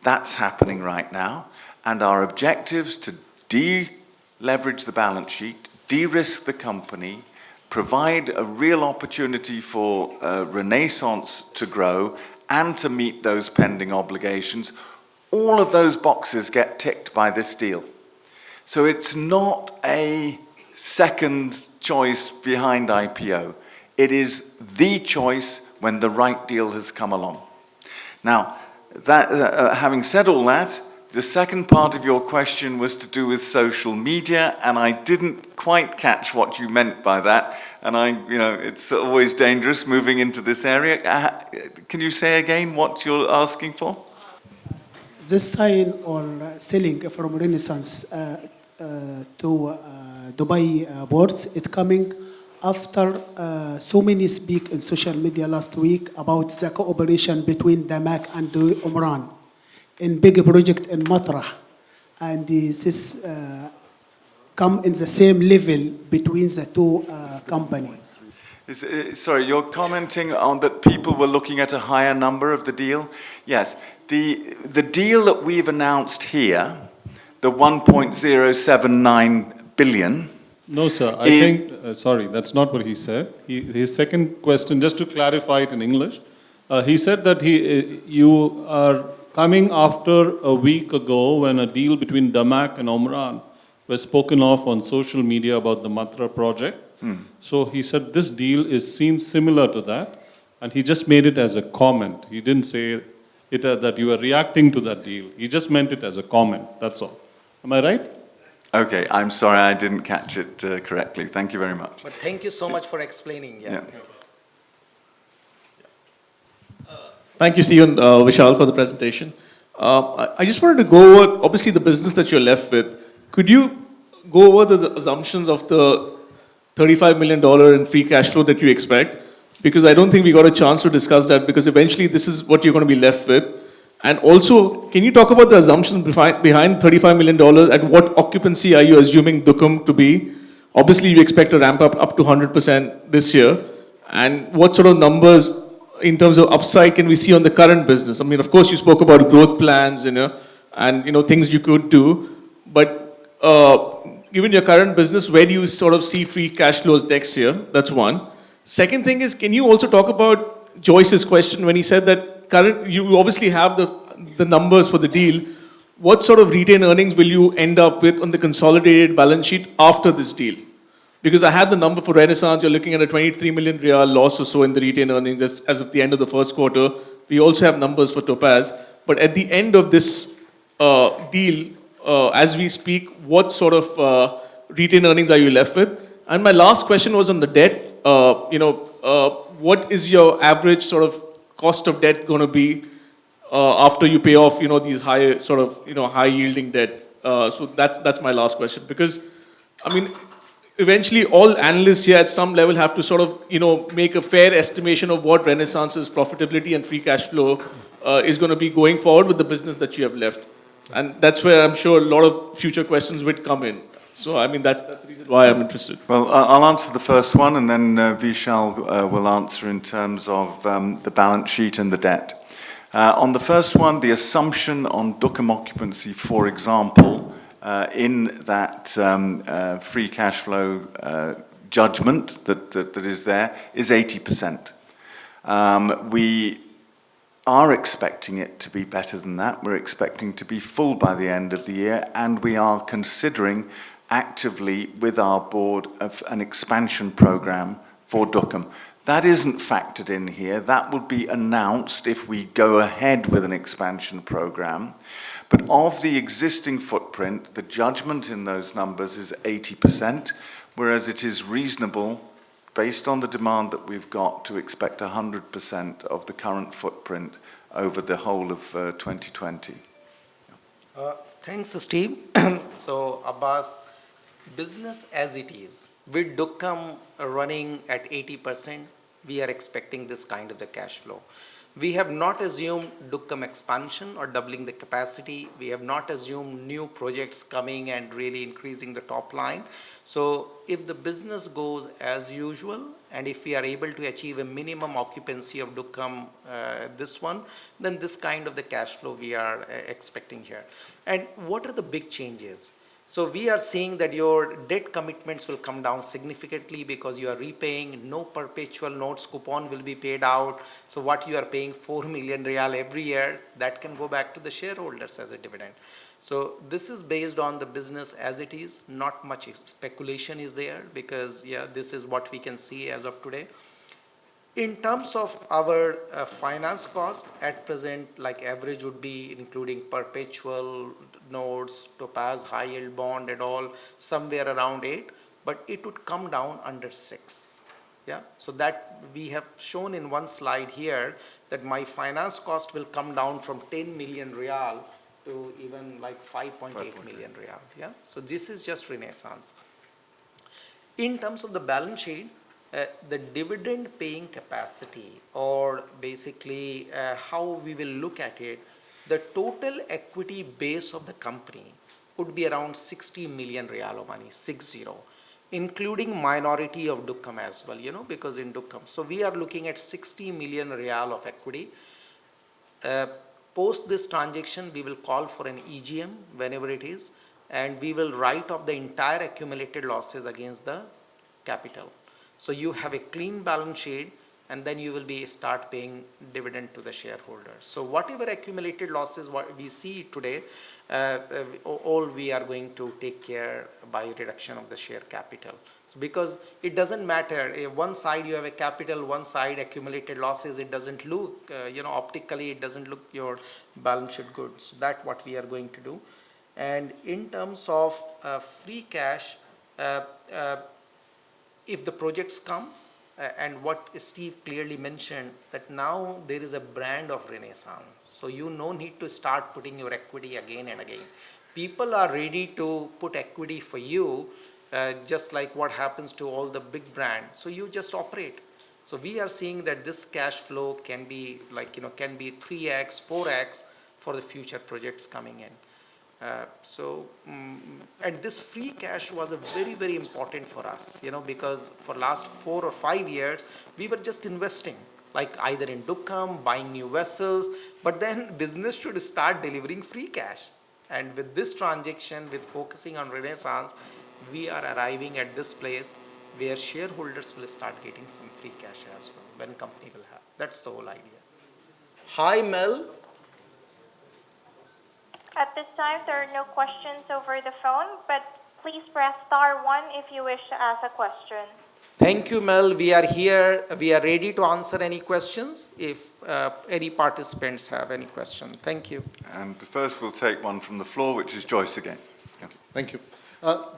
that's happening right now. And our objectives to de-leverage the balance sheet, de-risk the company, provide a real opportunity for Renaissance to grow and to meet those pending obligations, all of those boxes get ticked by this deal. So it's not a second choice behind IPO. It is the choice when the right deal has come along. Now, having said all that, the second part of your question was to do with social media, and I didn't quite catch what you meant by that. And it's always dangerous moving into this area. Can you say again what you're asking for? This sign or selling from Renaissance to Dubai ports, it coming after so many speak in social media last week about the cooperation between Damak and Umran in big project in Matrah, and this come in the same level between the two companies. Sorry, you're commenting on that people were looking at a higher number of the deal? Yes, the deal that we've announced here, the 1.079 billion. No, sir. I think, sorry, that's not what he said. His second question, just to clarify it in English, he said that you are coming after a week ago when a deal between Damak and Omran was spoken of on social media about the Matra project. So he said this deal seems similar to that, and he just made it as a comment. He didn't say it that you were reacting to that deal. He just meant it as a comment, that's all. Am I right? Okay, I'm sorry I didn't catch it correctly. Thank you very much. But thank you so much for explaining. Yeah. Thank you, Stephen, Vishal, for the presentation. I just wanted to go over, obviously, the business that you're left with. Could you go over the assumptions of the $35 million in free cash flow that you expect? Because I don't think we got a chance to discuss that, because eventually this is what you're going to be left with. And also, can you talk about the assumptions behind $35 million? At what occupancy are you assuming Duqm to be? Obviously, you expect to ramp up to 100% this year. And what sort of numbers in terms of upside can we see on the current business? I mean, of course, you spoke about growth plans, and things you could do. But given your current business, where do you sort of see free cash flows next year? That's one. Second thing is, can you also talk about Joyce's question when he said that you obviously have the numbers for the deal. What sort of retained earnings will you end up with on the consolidated balance sheet after this deal? Because I had the number for Renaissance, you're looking at a 23 million riyal loss or so in the retained earnings as of the end of the first quarter. We also have numbers for Topaz. But at the end of this deal, as we speak, what sort of retained earnings are you left with? And my last question was on the debt. What is your average sort of cost of debt going to be after you pay off, these high sort of, high yielding debt? So that's my last question, because, I mean, eventually all analysts here at some level have to sort of, make a fair estimation of what Renaissance's profitability and free cash flow is going to be going forward with the business that you have left. And that's where I'm sure a lot of future questions would come in. So, I mean, that's the reason why I'm interested. Well, I'll answer the first one, and then Vishal will answer in terms of the balance sheet and the debt. On the first one, the assumption on Duqm occupancy, for example, in that free cash flow judgment that is there, is 80%. We are expecting it to be better than that. We're expecting to be full by the end of the year, and we are considering actively with our board of an expansion program for Dukem. That isn't factored in here. That will be announced if we go ahead with an expansion program. But of the existing footprint, the judgment in those numbers is 80%, whereas it is reasonable, based on the demand that we've got, to expect 100% of the current footprint over the whole of 2020. Thanks, Steve. So, Abbas, business as it is, with Dukem running at 80%, we are expecting this kind of the cash flow. We have not assumed Dukem expansion or doubling the capacity. We have not assumed new projects coming and really increasing the top line. So if the business goes as usual, and if we are able to achieve a minimum occupancy of Dukem, this one, then this kind of the cash flow we are expecting here. And what are the big changes? So we are seeing that your debt commitments will come down significantly because you are repaying, no perpetual notes coupon will be paid out. So what you are paying 4 million Riyal every year, that can go back to the shareholders as a dividend. So this is based on the business as it is. Not much speculation is there because this is what we can see as of today. In terms of our finance cost, at present, like average would be including perpetual notes, Topaz high yield bond and all, somewhere around 8, but it would come down under 6. Yeah, so that we have shown in one slide here that my finance cost will come down from 10 million Riyal to even like 5.8 million Riyal. Yeah, so this is just Renaissance. In terms of the balance sheet, the dividend paying capacity, or basically how we will look at it, the total equity base of the company would be around 60 million Riyal Omani, 60, including minority of Dukem as well, because in Dukem. So we are looking at 60 million Riyal of equity. Post this transaction, we will call for an EGM whenever it is, and we will write off the entire accumulated losses against the capital. So you have a clean balance sheet, and then you will start paying dividend to the shareholders. So whatever accumulated losses what we see today, all we are going to take care by reduction of the share capital. So because it doesn't matter, one side you have a capital, one side accumulated losses, it doesn't look, optically it doesn't look your balance sheet good. So that's what we are going to do. And in terms of free cash, if the projects come, and what Steve clearly mentioned, that now there is a brand of Renaissance. So you no need to start putting your equity again and again. People are ready to put equity for you, just like what happens to all the big brands. So you just operate. So we are seeing that this cash flow can be like, can be 3x, 4x for the future projects coming in. And this free cash was a very, very important for us, because for last 4 or 5 years, we were just investing, like either in Dukem, buying new vessels, but then business should start delivering free cash. And with this transaction, with focusing on Renaissance, we are arriving at this place where shareholders will start getting some free cash as well, when company will have. That's the whole idea. Hi, Mel. At this time, there are no questions over the phone, but please press star 1 if you wish to ask a question. Thank you, Mel. We are here. We are ready to answer any questions if any participants have any question. Thank you. And first we'll take one from the floor, which is Joyce again. Yeah. Thank you.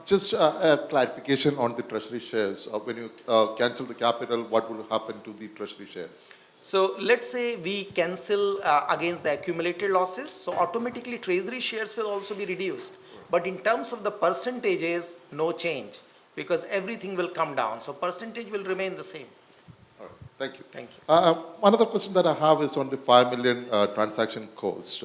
Just a clarification on the treasury shares. When you cancel the capital, what will happen to the treasury shares? So let's say we cancel against the accumulated losses, so automatically treasury shares will also be reduced. But in terms of the percentages, no change, because everything will come down. So percentage will remain the same. All right. Thank you. Thank you. Another question that I have is on the 5 million transaction cost.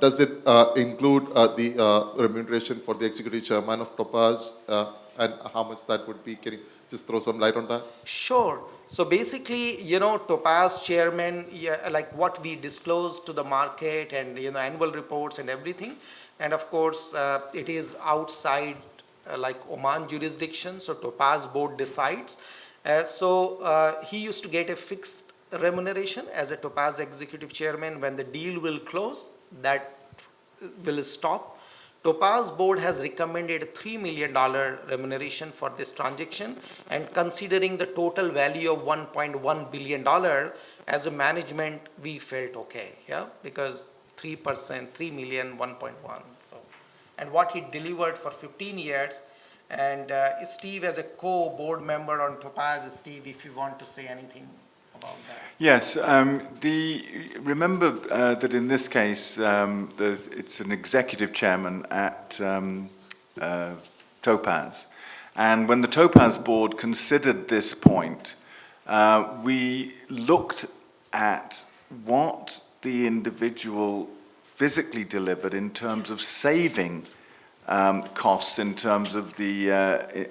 Does it include the remuneration for the executive chairman of Topaz, and how much that would be? Can you just throw some light on that? Sure. So basically, Topaz chairman, like what we disclose to the market and, annual reports and everything. And of course, it is outside like Oman jurisdiction. So Topaz board decides. So he used to get a fixed remuneration as a Topaz executive chairman. When the deal will close, that will stop. Topaz board has recommended $3 million remuneration for this transaction, and considering the total value of $1.1 billion, as a management, we felt okay, yeah, because 3%, 3 million, 1.1. So, and what he delivered for 15 years. And Steve, as a co-board member on Topaz, Steve, if you want to say anything about that. Yes, remember that in this case, it's an executive chairman at Topaz. And when the Topaz board considered this point, we looked at what the individual physically delivered in terms of saving costs, in terms of the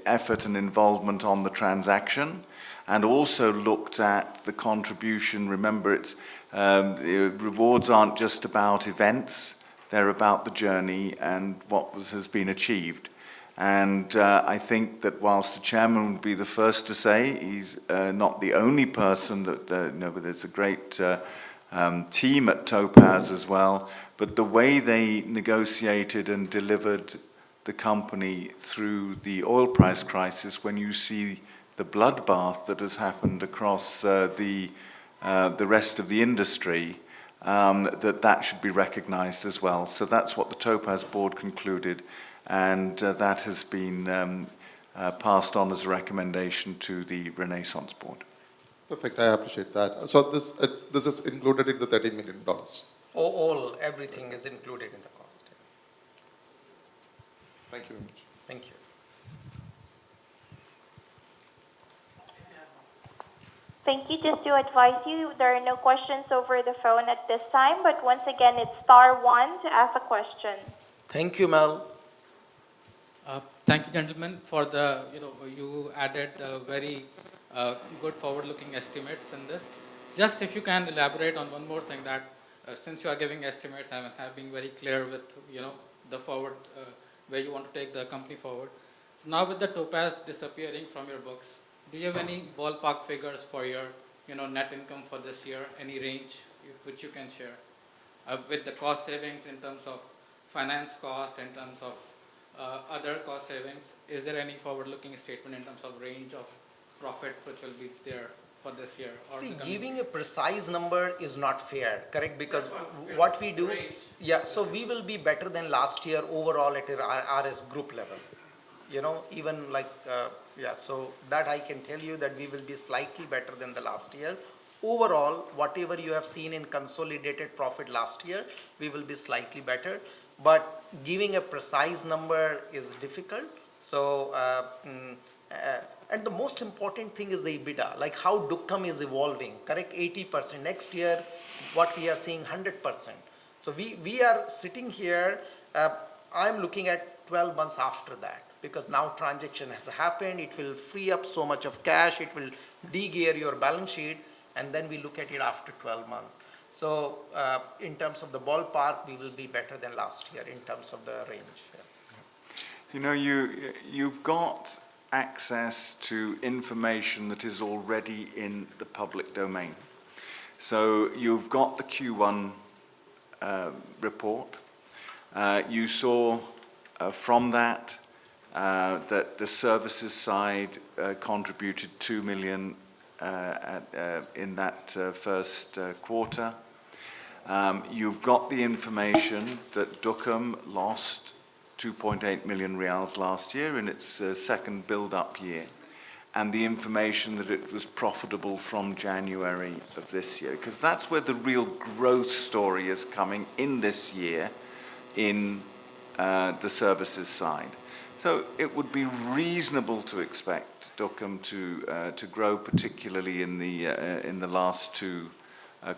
effort and involvement on the transaction, and also looked at the contribution. Remember, rewards aren't just about events, they're about the journey and what has been achieved. And I think that whilst the chairman would be the first to say, he's not the only person that, but there's a great team at Topaz as well, but the way they negotiated and delivered the company through the oil price crisis, when you see the bloodbath that has happened across the rest of the industry, that should be recognized as well. So that's what the Topaz board concluded, and that has been passed on as a recommendation to the Renaissance board. Perfect, I appreciate that. So this is included in the $30 million? Everything is included in the cost. Thank you very much. Thank you. Thank you. Just to advise you, there are no questions over the phone at this time, but once again, it's *1 to ask a question. Thank you, Mel. Thank you, gentlemen, for the, you added very good forward-looking estimates in this. Just if you can elaborate on one more thing, that since you are giving estimates and have been very clear with, the forward, where you want to take the company forward. So now with the Topaz disappearing from your books, do you have any ballpark figures for your, net income for this year? Any range which you can share with the cost savings in terms of finance cost, in terms of other cost savings? Is there any forward-looking statement in terms of range of profit which will be there for this year? Or see, giving a precise number is not fair, correct? Because what we do, so we will be better than last year overall at a RS group level. Even like, so that I can tell you that we will be slightly better than the last year. Overall, whatever you have seen in consolidated profit last year, we will be slightly better. But giving a precise number is difficult. So, and the most important thing is the EBITDA, like how Dukkam is evolving, correct? 80%. Next year, what we are seeing, 100%. So we are sitting here, I'm looking at 12 months after that, because now transaction has happened, it will free up so much of cash, it will de-gear your balance sheet, and then we look at it after 12 months. So in terms of the ballpark, we will be better than last year in terms of the range. You've got access to information that is already in the public domain. So you've got the Q1 report. You saw from that that the services side contributed $2 million in that first quarter. You've got the information that Dukkam lost 2.8 million riyals last year in its second build-up year, and the information that it was profitable from January of this year, because that's where the real growth story is coming in this year in the services side. So it would be reasonable to expect Dukkam to grow, particularly in the last two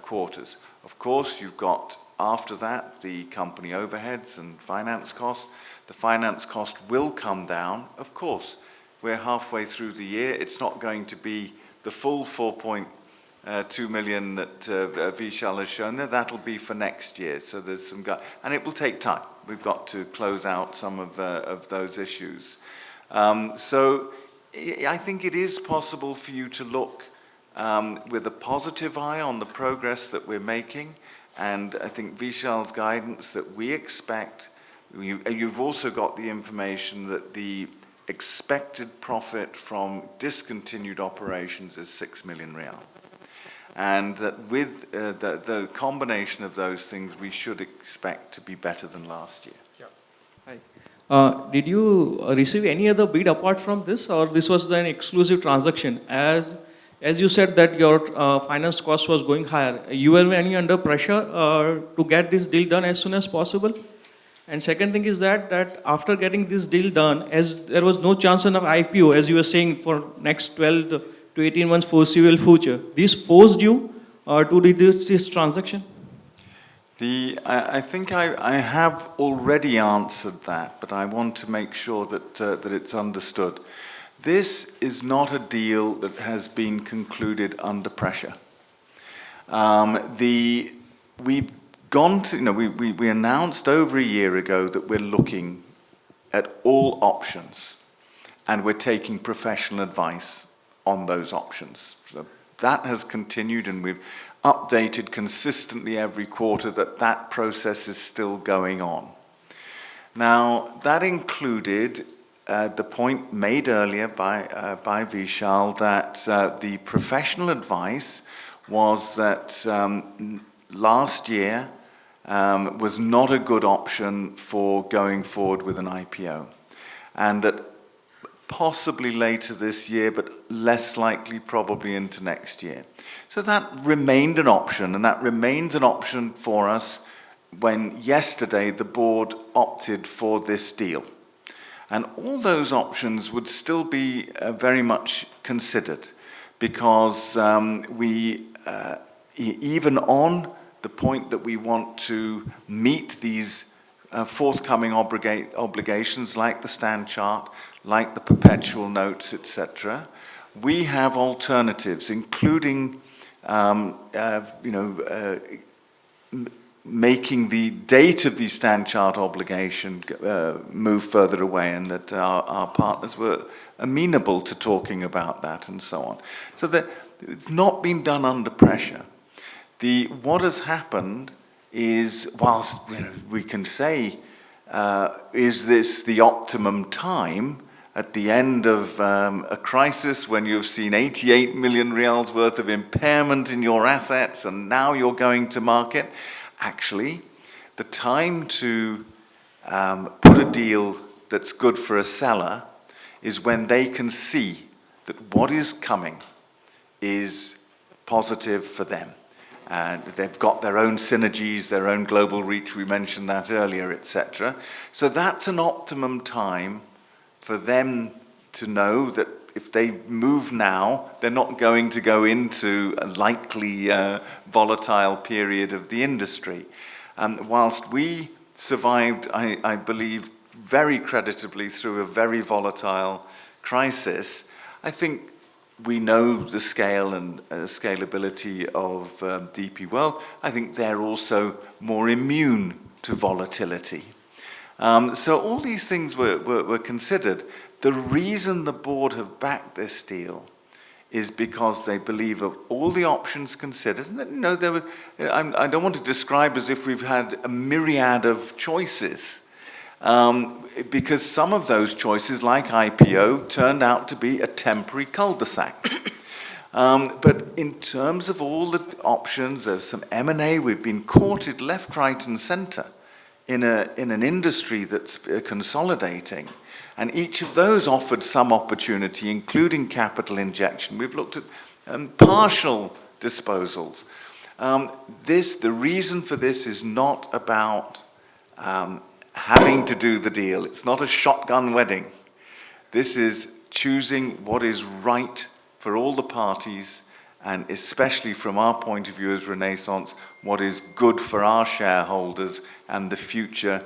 quarters. Of course, you've got after that the company overheads and finance costs. The finance cost will come down. Of course, we're halfway through the year. It's not going to be the full 4.2 million that Vishal has shown there. That'll be for next year. So there's some, and it will take time. We've got to close out some of those issues. So I think it is possible for you to look with a positive eye on the progress that we're making, and I think Vishal's guidance that we expect. You've also got the information that the expected profit from discontinued operations is 6 million real. And that with the combination of those things, we should expect to be better than last year. Hi. Did you receive any other bid apart from this, or this was an exclusive transaction? As you said that your finance cost was going higher, you were any under pressure to get this deal done as soon as possible? And second thing is that after getting this deal done, as there was no chance of IPO, as you were saying, for next 12 to 18 months foreseeable future, this forced you to do this transaction? I think I have already answered that, but I want to make sure that it's understood. This is not a deal that has been concluded under pressure. We've gone to, we announced over a year ago that we're looking at all options and we're taking professional advice on those options. So that has continued, and we've updated consistently every quarter that process is still going on. Now, that included the point made earlier by Vishal that the professional advice was that last year was not a good option for going forward with an IPO, and that possibly later this year, but less likely probably into next year. So that remained an option, and that remains an option for us when yesterday the board opted for this deal. And all those options would still be very much considered, because even on the point that we want to meet these forthcoming obligations like the stand chart, like the perpetual notes, etc., we have alternatives, including making the date of the stand chart obligation move further away, and that our partners were amenable to talking about that and so on. So that it's not been done under pressure. What has happened is, whilst we can say, is this the optimum time at the end of a crisis when you've seen 88 million reals worth of impairment in your assets and now you're going to market? Actually, the time to put a deal that's good for a seller is when they can see that what is coming is positive for them. And they've got their own synergies, their own global reach, we mentioned that earlier, etc. So that's an optimum time for them to know that if they move now, they're not going to go into a likely volatile period of the industry. Whilst we survived, I believe, very creditably through a very volatile crisis, I think we know the scale and scalability of DP World. I think they're also more immune to volatility. So all these things were considered. The reason the board have backed this deal is because they believe of all the options considered. I don't want to describe as if we've had a myriad of choices, because some of those choices, like IPO, turned out to be a temporary cul-de-sac. But in terms of all the options, there's some M&A. We've been courted left, right, and centre in an industry that's consolidating. And each of those offered some opportunity, including capital injection. We've looked at partial disposals. The reason for this is not about having to do the deal. It's not a shotgun wedding. This is choosing what is right for all the parties, and especially from our point of view as Renaissance, what is good for our shareholders and the future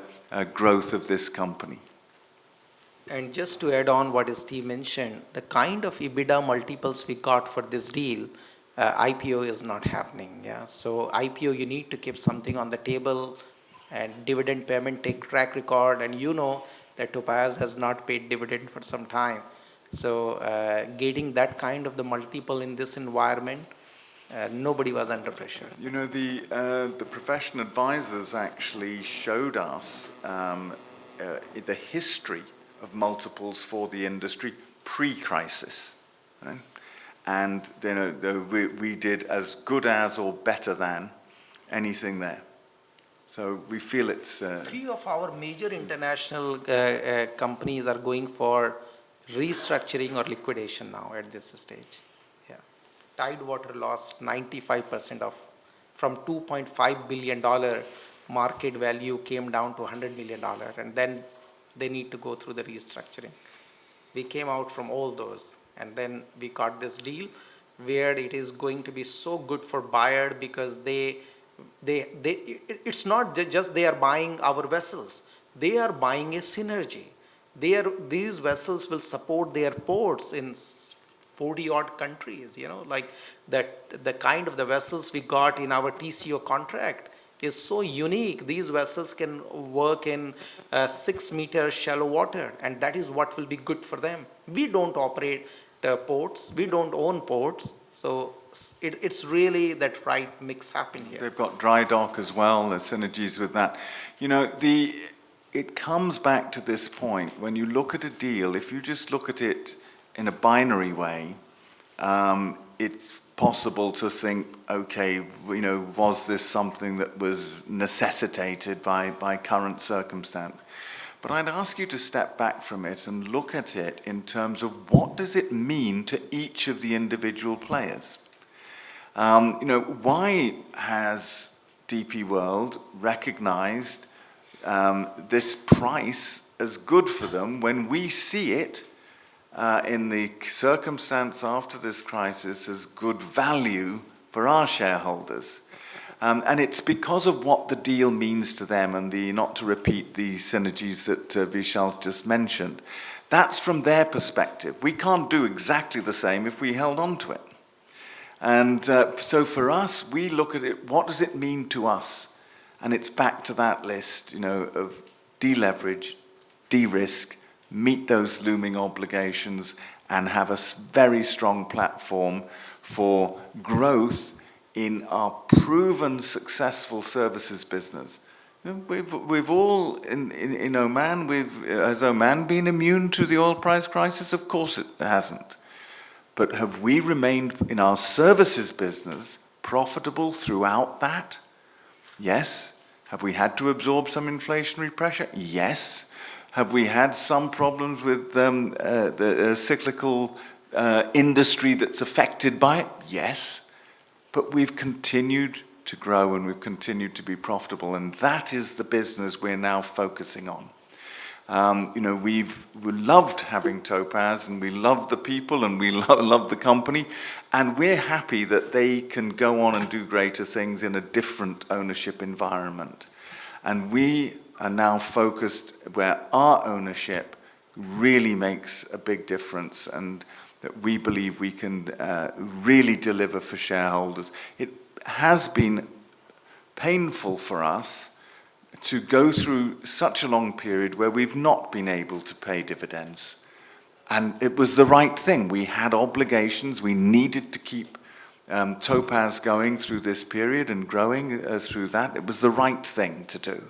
growth of this company. And just to add on what Steve mentioned, the kind of EBITDA multiples we got for this deal, IPO is not happening. Yeah, so IPO, you need to keep something on the table, and dividend payment take track record, and you know that Topaz has not paid dividend for some time. So getting that kind of the multiple in this environment, nobody was under pressure. You know, the professional advisors actually showed us the history of multiples for the industry pre-crisis, right? And you know, we did as good as or better than anything there. So we feel it's... 3 of our major international companies are going for restructuring or liquidation now at this stage. Yeah. Tidewater lost 95% of, from $2.5 billion market value came down to $100 million, and then they need to go through the restructuring. We came out from all those, and then we got this deal where it is going to be so good for buyer because it's not just they are buying our vessels, they are buying a synergy. These vessels will support their ports in 40 odd countries, you know, like that. The kind of the vessels we got in our TCO contract is so unique. These vessels can work in 6-meter shallow water, and that is what will be good for them. We don't operate ports, we don't own ports, so it's really that right mix happening here. They've got dry dock as well, there's synergies with that. You know, it comes back to this point, when you look at a deal, if you just look at it in a binary way, it's possible to think, okay, you know, was this something that was necessitated by current circumstance? But I'd ask you to step back from it and look at it in terms of what does it mean to each of the individual players? You know, why has DP World recognized this price as good for them when we see it in the circumstance after this crisis as good value for our shareholders? And it's because of what the deal means to them, and not to repeat the synergies that Vishal just mentioned. That's from their perspective. We can't do exactly the same if we held on to it. And so for us, we look at it, what does it mean to us? And it's back to that list, you know, of deleverage, de-risk, meet those looming obligations, and have a very strong platform for growth in our proven successful services business. You know, we've all, in Oman, has Oman been immune to the oil price crisis? Of course it hasn't. But have we remained in our services business profitable throughout that? Yes. Have we had to absorb some inflationary pressure? Yes. Have we had some problems with the cyclical industry that's affected by it? Yes. But we've continued to grow and we've continued to be profitable, and that is the business we're now focusing on. You know, we loved having Topaz, and we loved the people, and we love the company, and we're happy that they can go on and do greater things in a different ownership environment. And we are now focused where our ownership really makes a big difference, and that we believe we can really deliver for shareholders. It has been painful for us to go through such a long period where we've not been able to pay dividends. And it was the right thing. We had obligations. We needed to keep Topaz going through this period and growing through that. It was the right thing to do.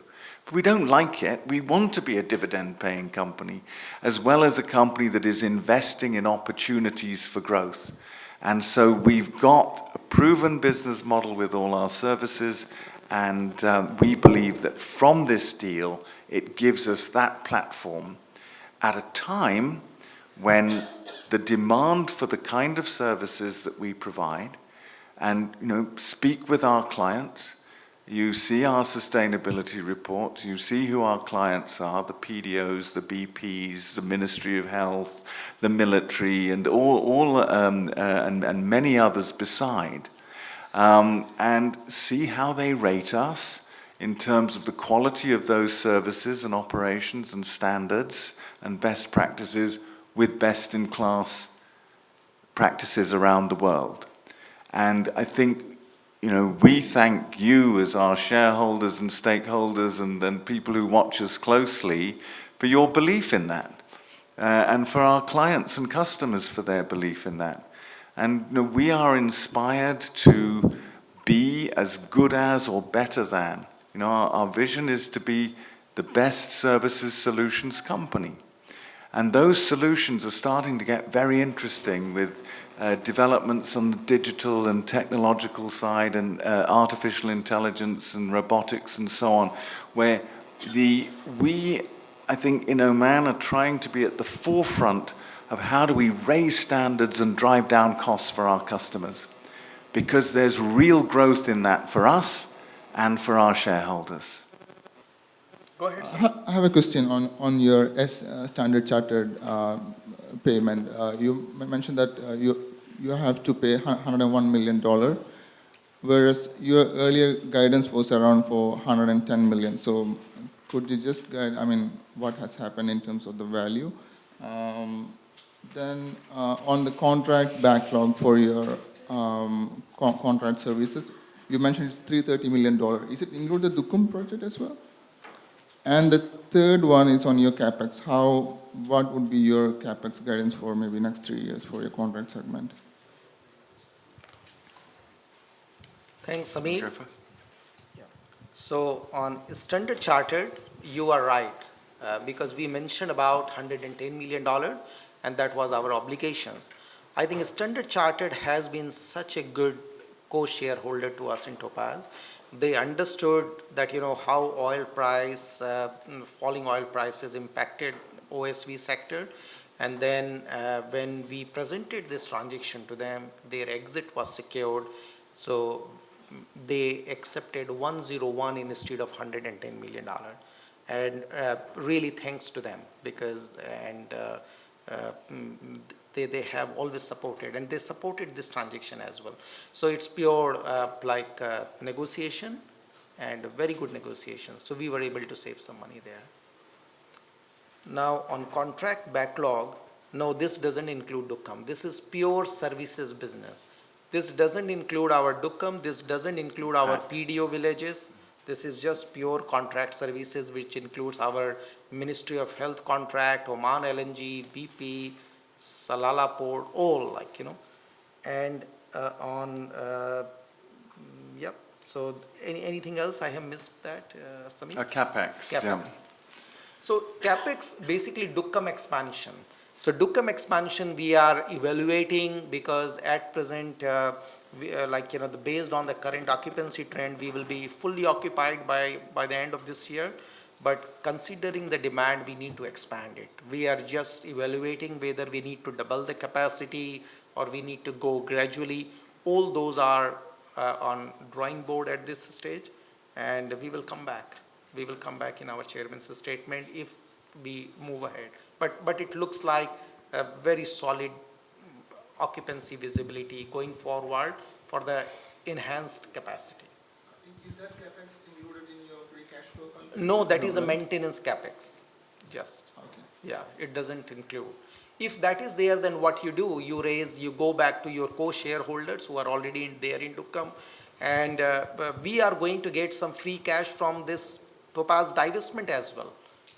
But we don't like it. We want to be a dividend-paying company, as well as a company that is investing in opportunities for growth. And so we've got a proven business model with all our services, and we believe that from this deal, it gives us that platform at a time when the demand for the kind of services that we provide, and speak with our clients. You see our sustainability reports, you see who our clients are, the PDOs, the BPs, the Ministry of Health, the military, and and many others beside, and see how they rate us in terms of the quality of those services and operations and standards and best practices with best-in-class practices around the world. And I think we thank you as our shareholders and stakeholders and people who watch us closely for your belief in that. and for our clients and customers for their belief in that. And we are inspired to be as good as or better than. Our vision is to be the best services solutions company. And those solutions are starting to get very interesting with developments on the digital and technological side and artificial intelligence and robotics and so on, where we, I think, in Oman are trying to be at the forefront of how do we raise standards and drive down costs for our customers. Because there's real growth in that for us and for our shareholders. Go ahead, sir. I have a question on your Standard Chartered payment. You mentioned that you have to pay $101 million, whereas your earlier guidance was around for $110 million. So could you just guide, what has happened in terms of the value? Then on the contract backlog for your contract services, you mentioned it's $330 million. Is it include the Dukum project as well? And the third one is on your CapEx. What would be your CapEx guidance for maybe next 3 years for your contract segment? Thanks, Samir. Yeah. So on Standard Chartered, you are right, because we mentioned about $110 million, and that was our obligations. I think Standard Chartered has been such a good co-shareholder to us in Topaz. They understood that, how oil price, falling oil prices impacted OSV sector. And then when we presented this transaction to them, their exit was secured. So they accepted 101 instead of $110 million. And really thanks to them, because they have always supported, and they supported this transaction as well. So it's pure negotiation, and very good negotiation. So we were able to save some money there. Now on contract backlog, no, this doesn't include Dukum. This is pure services business. This doesn't include our Dukum. This doesn't include our PDO villages. This is just pure contract services, which includes our Ministry of Health contract, Oman LNG, BP, Salalah Port, all and yep. So anything else I have missed that, Samir? CapEx. Yeah. So CapEx, basically Dukum expansion. So Dukum expansion we are evaluating, because at present, based on the current occupancy trend, we will be fully occupied by the end of this year. But considering the demand, we need to expand it. We are just evaluating whether we need to double the capacity or we need to go gradually. All those are on drawing board at this stage, and we will come back. We will come back in our chairman's statement if we move ahead. But it looks like a very solid occupancy visibility going forward for the enhanced capacity. Is that CapEx included in your free cash flow? No, that is the maintenance CapEx. Just. Okay. Yeah, it doesn't include. If that is there, then what you do, you go back to your co-shareholders who are already there in Dukum, and we are going to get some free cash from this Topaz divestment as well.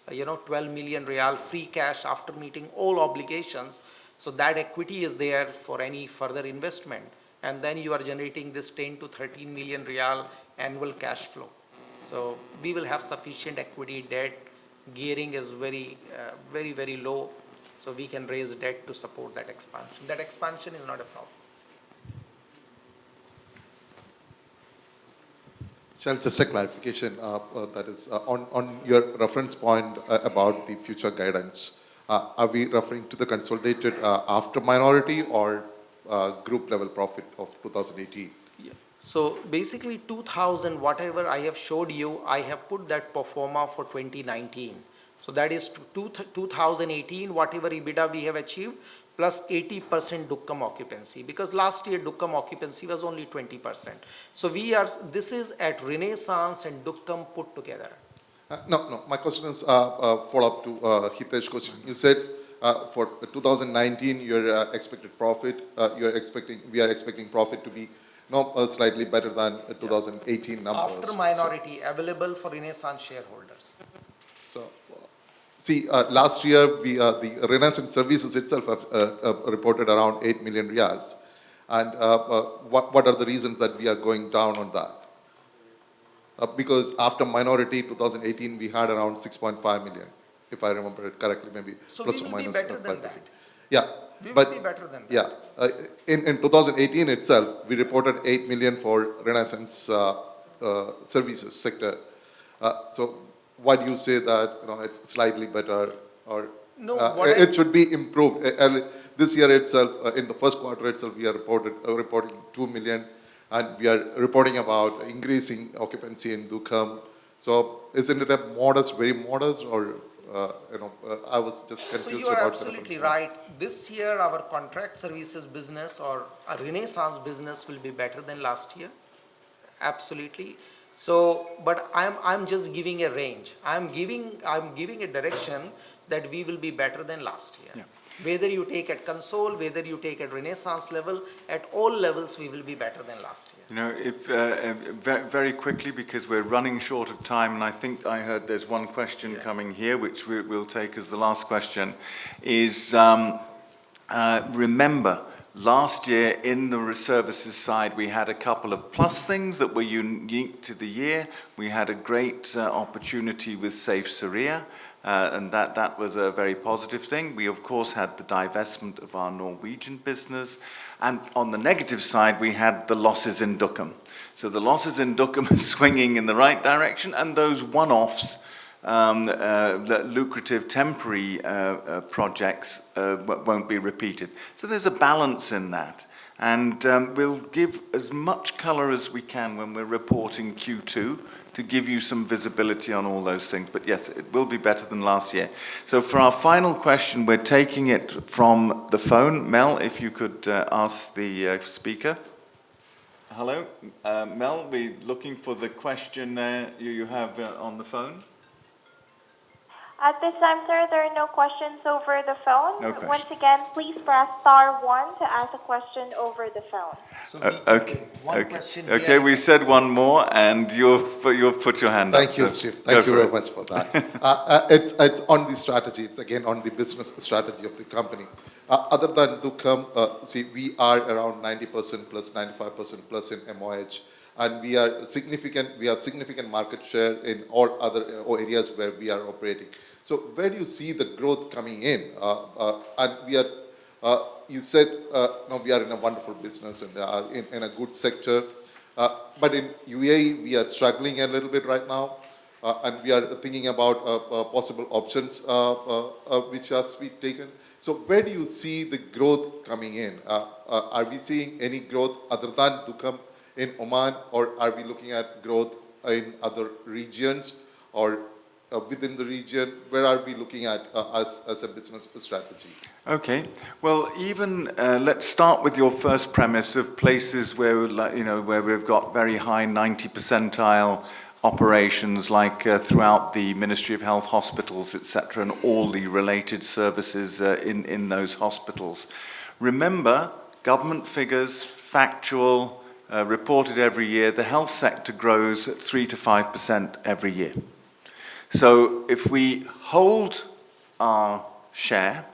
12 million Riyal free cash after meeting all obligations. So that equity is there for any further investment. And then you are generating this 10 to 13 million Riyal annual cash flow. So we will have sufficient equity. Debt gearing is very, very low. So we can raise debt to support that expansion. That expansion is not a problem. Shall just a clarification, that is on your reference point about the future guidance. Are we referring to the consolidated after minority or group level profit of 2018? Yeah. So basically 2000, whatever I have showed you, I have put that pro forma for 2019. So that is 2018, whatever EBITDA we have achieved, plus 80% Dukum occupancy, because last year Dukum occupancy was only 20%. So this is at Renaissance and Dukum put together. No, my question is follow-up to Hitesh's question. You said for 2019 your expected profit, we are expecting profit to be slightly better than 2018 numbers. After minority available for Renaissance shareholders. See, last year, the Renaissance Services itself have reported around 8 million riyals. And what are the reasons that we are going down on that? Because after minority 2018, we had around 6.5 million, if I remember it correctly, maybe So plus we or will be minus better 5%. than that. Yeah, We will but be better than that. yeah, in 2018 itself, we reported 8 million for Renaissance services sector. So why do you say that it's slightly better, or No, it should be improved? This year itself, in the first quarter itself, we are reporting 2 million, and we are reporting about increasing occupancy in Dukham. So isn't it a modest, very modest, or I was just confused So you are about absolutely right. This year, our contract services business or our Renaissance business will be better than last year. Absolutely. So, but I'm just giving a range. I'm giving a direction that we will be better than last year. Yeah. Whether you take at console, whether you take at Renaissance level, at all levels we will be better than last year. If very quickly, because we're running short of time, and I think I heard there's one question coming here, which we'll take as the last question, is remember, last year in the services side, we had a couple of plus things that were unique to the year. We had a great opportunity with Safe Syria. And that was a very positive thing. We, of course, had the divestment of our Norwegian business. And on the negative side, we had the losses in Dukham. So the losses in Dukham are swinging in the right direction, and those one-offs, lucrative temporary projects won't be repeated. So there's a balance in that. And we'll give as much color as we can when we're reporting Q2 to give you some visibility on all those things. But yes, it will be better than last year. So for our final question, we're taking it from the phone. Mel, if you could ask the speaker. Hello, Mel, we're looking for the question you have on the phone. At this time, sir, there are no questions over the phone. No questions. Once again, please press *1 to ask a question over the phone. So Okay. question Okay, here. we said one more, and you've put your hand up. Thank you, so Steve. go Thank you for very it. much for that. It's on the strategy. It's again on the business strategy of the company. Other than Dukham, we are around 90% plus, 95% plus in MOH, and we have significant market share in all other areas where we are operating. So where do you see the growth coming in? And we are, you said, we are in a wonderful business and in a good sector. But in UAE, we are struggling a little bit right now. And we are thinking about possible options which has been taken. So where do you see the growth coming in? Are we seeing any growth other than Dukham in Oman, or are we looking at growth in other regions or within the region? Where are we looking at as a business strategy? Okay. Well, even let's start with your first premise of places where where we've got very high 90 percentile operations, like throughout the Ministry of Health hospitals, etc., and all the related services in those hospitals. Remember, government figures, factual, reported every year. The health sector grows at 3 to 5% every year. So if we hold our share,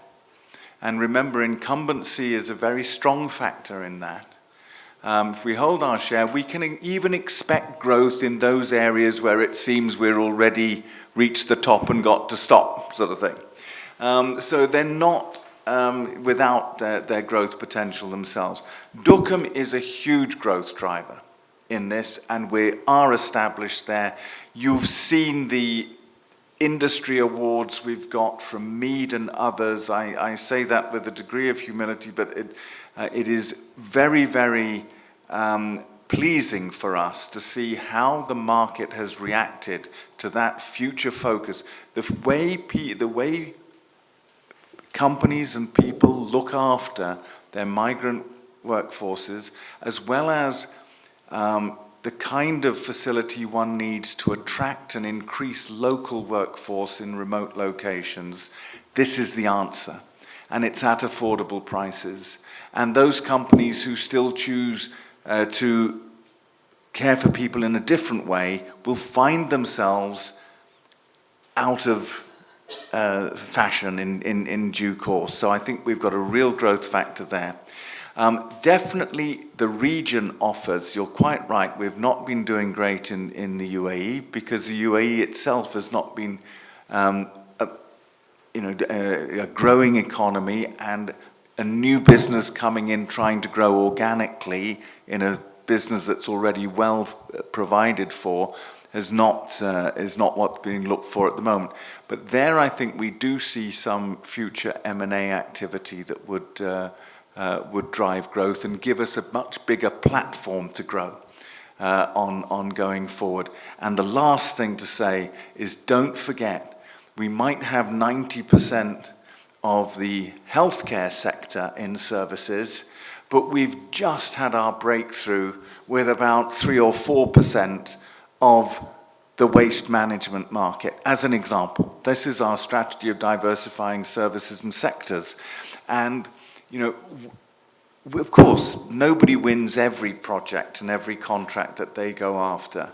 and remember, incumbency is a very strong factor in that. If we hold our share, we can even expect growth in those areas where it seems we're already reached the top and got to stop, sort of thing. So they're not without their growth potential themselves. Dukham is a huge growth driver in this, and we are established there. You've seen the industry awards we've got from Mead and others. I say that with a degree of humility, but it is very, very pleasing for us to see how the market has reacted to that future focus. The way companies and people look after their migrant workforces, as well as the kind of facility one needs to attract and increase local workforce in remote locations, this is the answer. And it's at affordable prices. And those companies who still choose to care for people in a different way will find themselves out of fashion in due course. So I think we've got a real growth factor there. Definitely the region offers, you're quite right, we've not been doing great in the UAE because the UAE itself has not been a growing economy, and a new business coming in trying to grow organically in a business that's already well provided for is not what's being looked for at the moment. But there I think we do see some future M&A activity that would drive growth and give us a much bigger platform to grow on going forward. And the last thing to say is, don't forget, we might have 90% of the healthcare sector in services, but we've just had our breakthrough with about 3 or 4% of the waste management market, as an example. This is our strategy of diversifying services and sectors. And, of course, nobody wins every project and every contract that they go after.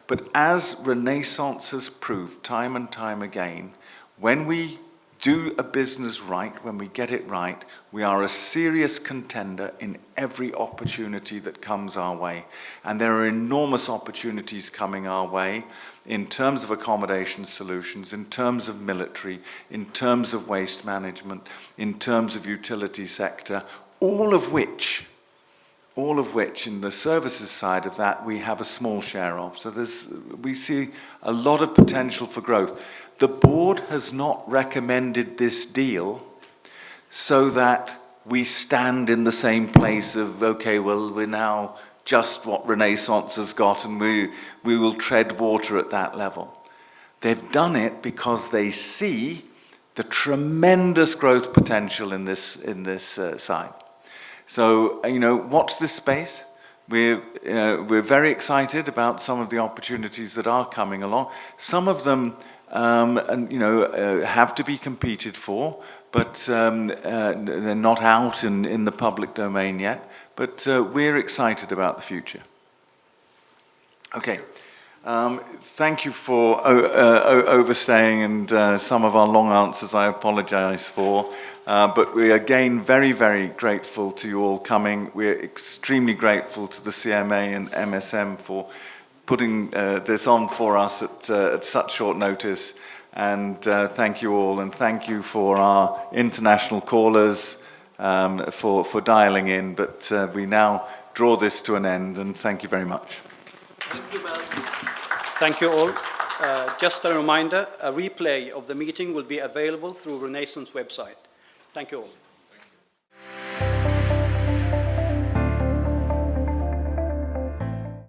But as Renaissance has proved time and time again, when we do a business right, when we get it right, we are a serious contender in every opportunity that comes our way. And there are enormous opportunities coming our way in terms of accommodation solutions, in terms of military, in terms of waste management, in terms of utility sector, all of which in the services side of that we have a small share of. So we see a lot of potential for growth. The board has not recommended this deal so that we stand in the same place of, okay, well, we're now just what Renaissance has got and we will tread water at that level. They've done it because they see the tremendous growth potential in this side. So, watch this space. We're very excited about some of the opportunities that are coming along. Some of them have to be competed for, but they're not out in the public domain yet. But we're excited about the future. Okay. Thank you for overstaying and some of our long answers I apologize for. But we're again very, very grateful to you all coming. We're extremely grateful to the CMA and MSM for putting this on for us at such short notice. And thank you all, and thank you for our international callers for dialing in. But we now draw this to an end, and thank you very much. Thank you, Mel. Thank you all. Just a reminder, a replay of the meeting will be available through Renaissance website. Thank you all.